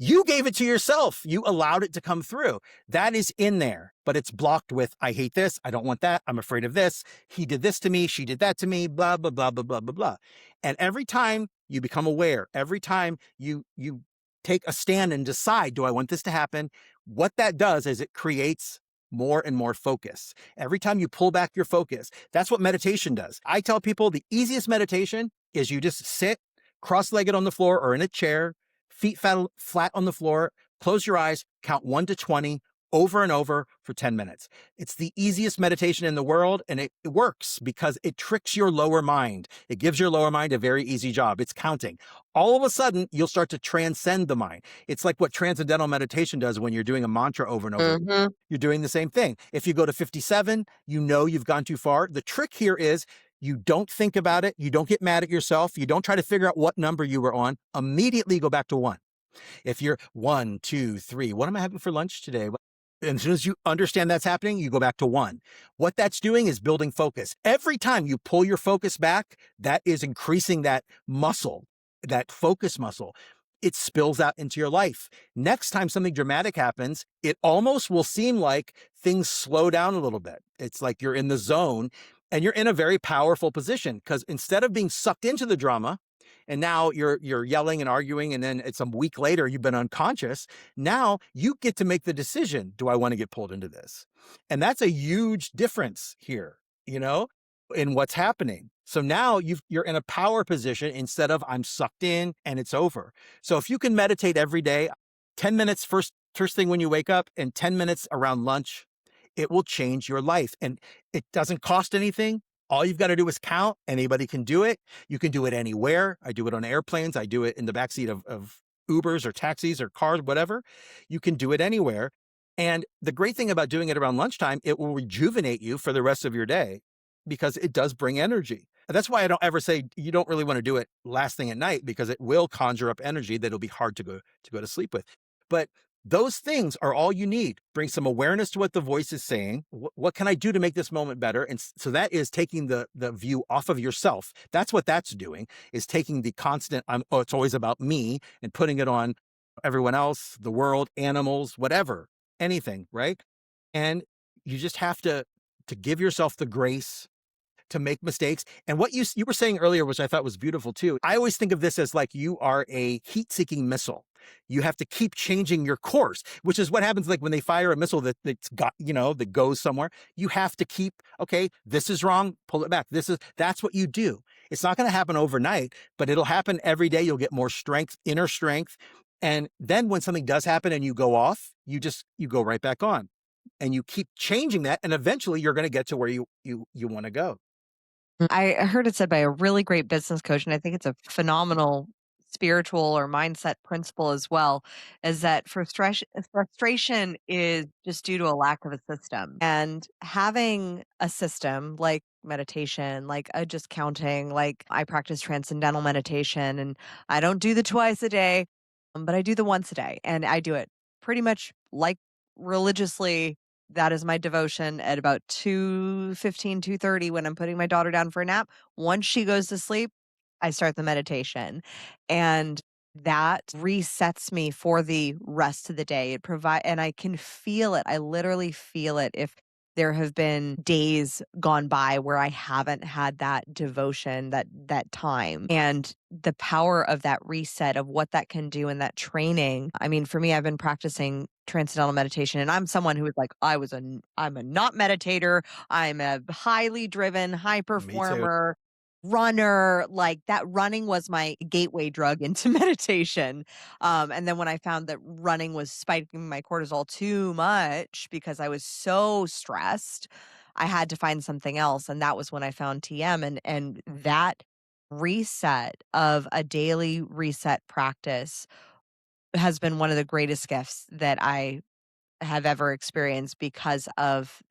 You gave it to yourself. You allowed it to come through. That is in there, but it's blocked with, I hate this. I don't want that. I'm afraid of this. He did this to me. She did that to me, blah, blah, blah, blah, blah, blah, blah. And every time you become aware, every time you take a stand and decide, do I want this to happen? What that does is it creates more and more focus. Every time you pull back your focus, that's what meditation does. I tell people the easiest meditation is you just sit cross-legged on the floor or in a chair, feet flat on the floor, close your eyes, count 1 to 20 over and over for 10 minutes. It's the easiest meditation in the world, and it works because it tricks your lower mind. It gives your lower mind a very easy job. It's counting. All of a sudden, you'll start to transcend the mind. It's like what transcendental meditation does when you're doing a mantra over and over. Mhm. You're doing the same thing. If you go to 57, you know you've gone too far. The trick here is you don't think about it. You don't get mad at yourself. You don't try to figure out what number you were on. Immediately go back to 1. If you're 1, 2, 3, what am I having for lunch today? And as soon as you understand that's happening, you go back to 1. What that's doing is building focus. Every time you pull your focus back, that is increasing that muscle, that focus muscle. it spills out into your life. Next time something dramatic happens, it almost will seem like things slow down a little bit. It's like you're in the zone and you're in a very powerful position because instead of being sucked into the drama, and now you're yelling and arguing, and then it's a week later you've been unconscious. Now you get to make the decision: do I want to get pulled into this? And that's a huge difference here, you know, in what's happening. So now you're in a power position instead of I'm sucked in and it's over. So if you can meditate every day, 10 minutes first thing when you wake up and 10 minutes around lunch, it will change your life. And it doesn't cost anything. All you've got to do is count. Anybody can do it. You can do it anywhere. I do it on airplanes. I do it in the backseat of Ubers or taxis or cars, whatever. You can do it anywhere. And the great thing about doing it around lunchtime, it will rejuvenate you for the rest of your day because it does bring energy. That's why I don't ever say you don't really want to do it last thing at night because it will conjure up energy that'll be hard to go to sleep with. But those things are all you need. Bring some awareness to what the voice is saying. What can I do to make this moment better? And so that is taking the view off of yourself. That's what that's doing, is taking the constant, oh, it's always about me, and putting it on everyone else, the world, animals, whatever, anything, right? And you just have to give yourself the grace to make mistakes. And what you were saying earlier, which I thought was beautiful too. I always think of this as like you are a heat-seeking missile. You have to keep changing your course, which is what happens like when they fire a missile that's got, that goes somewhere. You have to keep, okay, this is wrong, pull it back. That's what you do. It's not going to happen overnight, but it'll happen every day. You'll get more strength, inner strength. And then when something does happen and you go off, you go right back on. And you keep changing that, and eventually you're going to get to where you want to go. I heard it said by a really great business coach, and I think it's a phenomenal spiritual or mindset principle as well, is that frustration is just due to a lack of a system. And having a system like meditation, like just counting, like I practice transcendental meditation, and I don't do the twice a day, but I do the once a day. And I do it pretty much like religiously. That is my devotion at about 2:15, 2:30 when I'm putting my daughter down for a nap. Once she goes to sleep, I start the meditation, and that resets me for the rest of the day. And I can feel it. I literally feel it if there have been days gone by where I haven't had that devotion, that time. And the power of that reset of what that can do in that training. I mean, for me, I've been practicing transcendental meditation, and I'm someone who is like, I'm a not meditator. I'm a highly driven, high Me too. performer runner. Like that running was my gateway drug into meditation. And then when I found that running was spiking my cortisol too much because I was so stressed, I had to find something else. And that was when I found TM, and that reset of a daily reset practice has been one of the greatest gifts that I have ever experienced because of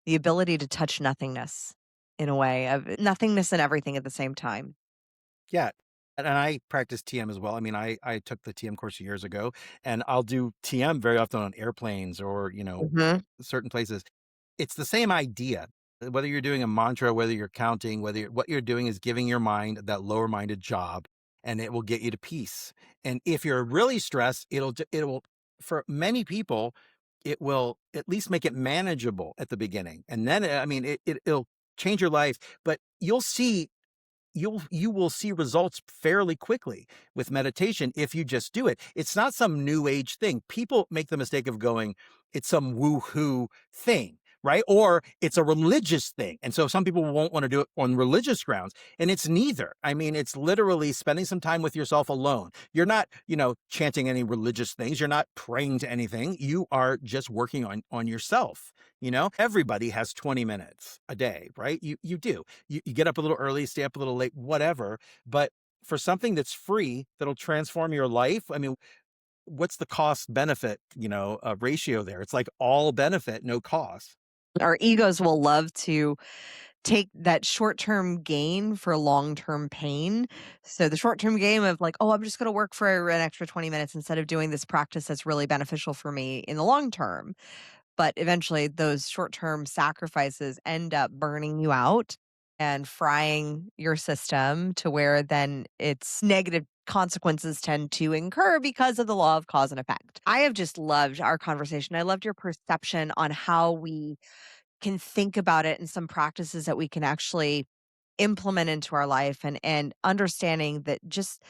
the ability to touch nothingness in a way of nothingness and everything at the same time. Yeah. And I practice TM as well. I mean, I took the TM course years ago, and I'll do TM very often on airplanes or, Mhm. certain places. It's the same idea. Whether you're doing a mantra, whether you're counting, what you're doing is giving your mind that lower minded job, and it will get you to peace. And if you're really stressed, it will, for many people, it will at least make it manageable at the beginning. And then, I mean, it'll change your life, but you will see results fairly quickly with meditation if you just do it. It's not some new age thing. People make the mistake of going, it's some woo-hoo thing, right? Or it's a religious thing. And so some people won't want to do it on religious grounds. And it's neither. I mean, it's literally spending some time with yourself alone. You're not, chanting any religious things. You're not praying to anything. You are just working on yourself. Everybody has 20 minutes a day, right? You do. You get up a little early, stay up a little late, whatever. But for something that's free, that'll transform your life, I mean, what's the cost benefit, ratio there? It's like all benefit, no cost. Our egos will love to take that short-term gain for long-term pain. So the short-term gain of like, "Oh, I'm just gonna work for an extra 20 minutes instead of doing this practice that's really beneficial for me in the long term." But eventually those short-term sacrifices end up burning you out. and frying your system to where then its negative consequences tend to incur because of the law of cause and effect. I have just loved our conversation. I loved your perception on how we can think about it and some practices that we can actually implement into our life and understanding that just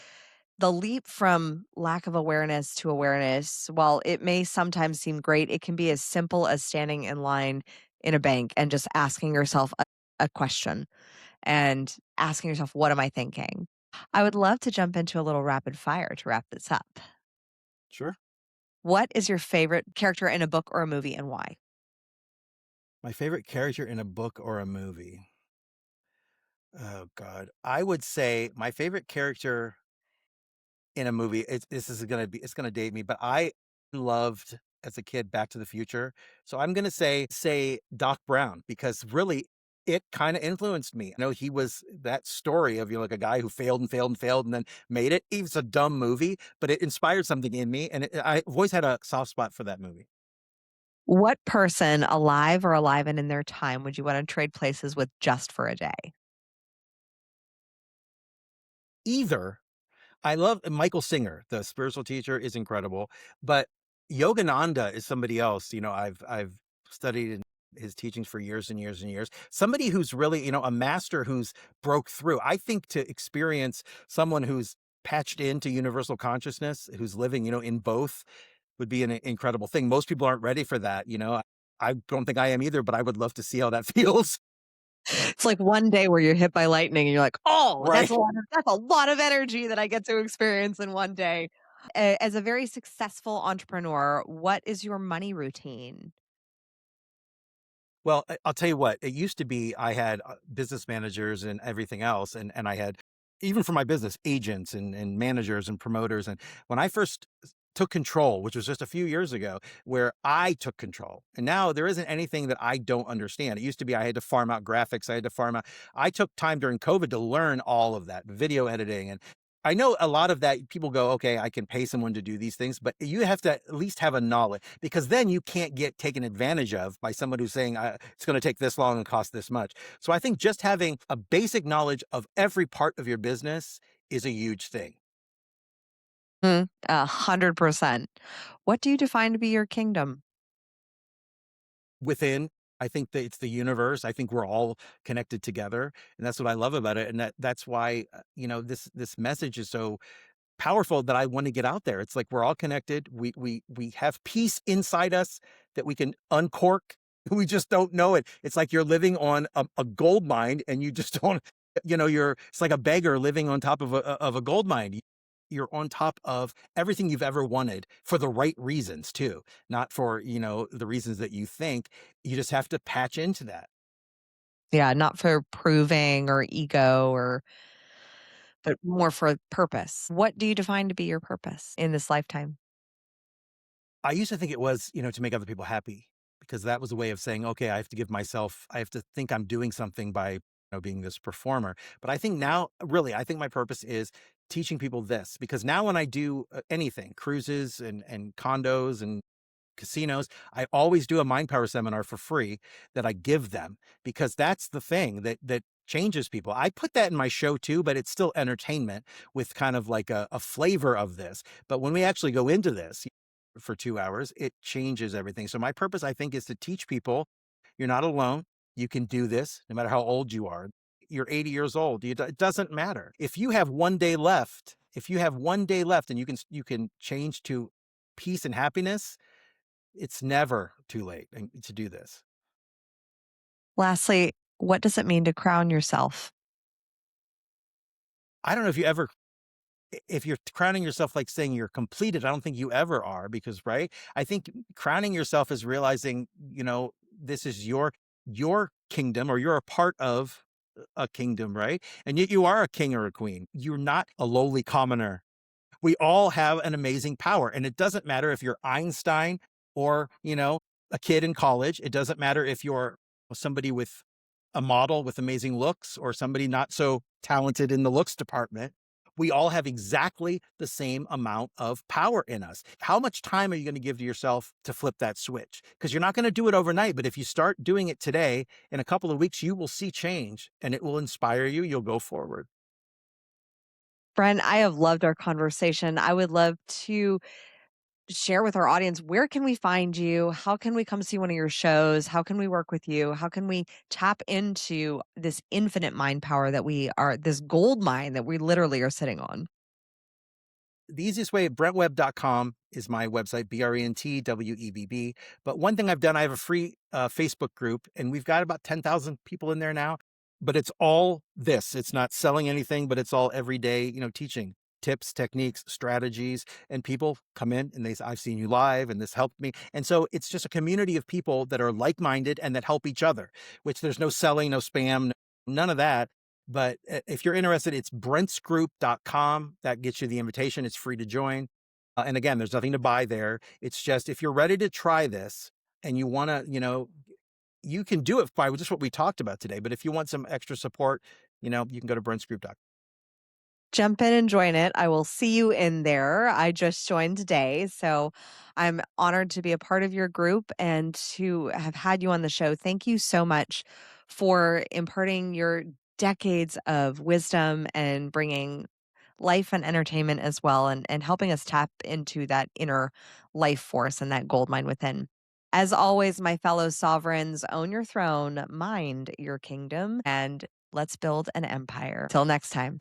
the leap from lack of awareness to awareness, while it may sometimes seem great, it can be as simple as standing in line in a bank and just asking yourself a question and asking yourself, what am I thinking? I would love to jump into a little rapid fire to wrap this up. Sure. What is your favorite character in a book or a movie and why? My favorite character in a book or a movie. Oh god. I would say my favorite character in a movie, this is gonna be it's gonna date me, but I loved as a kid Back to the Future. So I'm gonna say Doc Brown because really it kind of influenced me. He was that story of like a guy who failed and failed and failed and then made it. It's a dumb movie, but it inspired something in me, and I've always had a soft spot for that movie. What person, alive or alive and in their time, would you want to trade places with just for a day? Either I love Michael Singer, the spiritual teacher, is incredible, but Yogananda is somebody else. I've studied his teachings for years and years and years. Somebody who's really, a master who's broke through. I think to experience someone who's patched into universal consciousness, who's living, in both, would be an incredible thing. Most people aren't ready for that. I don't think I am either, but I would love to see how that feels. It's like one day where you're hit by lightning and you're like, "Oh, Right. that's a lot of energy that I get to experience in one day." As a very successful entrepreneur, what is your money routine? Well, I'll tell you what, it used to be I had business managers and everything else, and I had, even for my business, agents and managers and promoters. And when I first took control, which was just a few years ago, where I took control, and now there isn't anything that I don't understand. It used to be I had to farm out graphics, I had to farm out. I took time during COVID to learn all of that video editing. And I know a lot of that people go, okay, I can pay someone to do these things, but you have to at least have a knowledge, because then you can't get taken advantage of by someone who's saying it's going to take this long and cost this much. So I think just having a basic knowledge of every part of your business is a huge thing. 100%. What do you define to be your kingdom? Within, I think that it's the universe. I think we're all connected together, and that's what I love about it. And that's why this message is so powerful that I want to get out there. It's like we're all connected. We have peace inside us that we can uncork. We just don't know it. It's like you're living on a gold mine, and you just don't. It's like a beggar living on top of a gold mine. You're on top of everything you've ever wanted for the right reasons too, not for the reasons that you think. You just have to patch into that. Yeah, not for proving or ego or but more for purpose. What do you define to be your purpose in this lifetime? I used to think it was, to make other people happy, because that was a way of saying, okay, I have to think I'm doing something by, being this performer. But I think now, really, I think my purpose is teaching people this, because now when I do anything, cruises and condos and casinos, I always do a mind power seminar for free that I give them, because that's the thing that changes people. I put that in my show too, but it's still entertainment with kind of like a flavor of this. But when we actually go into this for 2 hours, it changes everything. So my purpose, I think, is to teach people you're not alone. You can do this no matter how old you are. You're 80 years old. It doesn't matter. If you have one day left, and you can change to peace and happiness, it's never too late to do this. Lastly, what does it mean to crown yourself? I don't know if you're crowning yourself like saying you're completed. I don't think you ever are, because right? I think crowning yourself is realizing, this is your kingdom, or you're a part of a kingdom, right? And yet you are a king or a queen. You're not a lowly commoner. We all have an amazing power. And it doesn't matter if you're Einstein or, a kid in college. It doesn't matter if you're somebody with a model with amazing looks or somebody not so talented in the looks department. We all have exactly the same amount of power in us. How much time are you going to give to yourself to flip that switch? Because you're not going to do it overnight, but if you start doing it today, in a couple of weeks, you will see change and it will inspire you. You'll go forward. Brent, I have loved our conversation. I would love to share with our audience, where can we find you? How can we come see one of your shows? How can we work with you? How can we tap into this infinite mind power that we are, this gold mine that we literally are sitting on? The easiest way, brentwebb.com is my website, BRENTWEBB. But one thing I've done, I have a free Facebook group, and we've got about 10,000 people in there now. But it's all this. It's not selling anything, but it's all everyday, teaching tips, techniques, strategies. And people come in and they say, I've seen you live and this helped me. And so it's just a community of people that are like minded and that help each other, which there's no selling, no spam, none of that. But if you're interested, it's brentsgroup.com. That gets you the invitation. It's free to join. And again, there's nothing to buy there. It's just if you're ready to try this and you want to, you can do it by just what we talked about today. But if you want some extra support, you can go to brentsgroup.com. Jump in and join it. I will see you in there. I just joined today. So I'm honored to be a part of your group and to have had you on the show. Thank you so much for imparting your decades of wisdom and bringing life and entertainment as well, and helping us tap into that inner life force and that gold mine within. As always, my fellow sovereigns, own your throne, mind your kingdom, and let's build an empire. Till next time.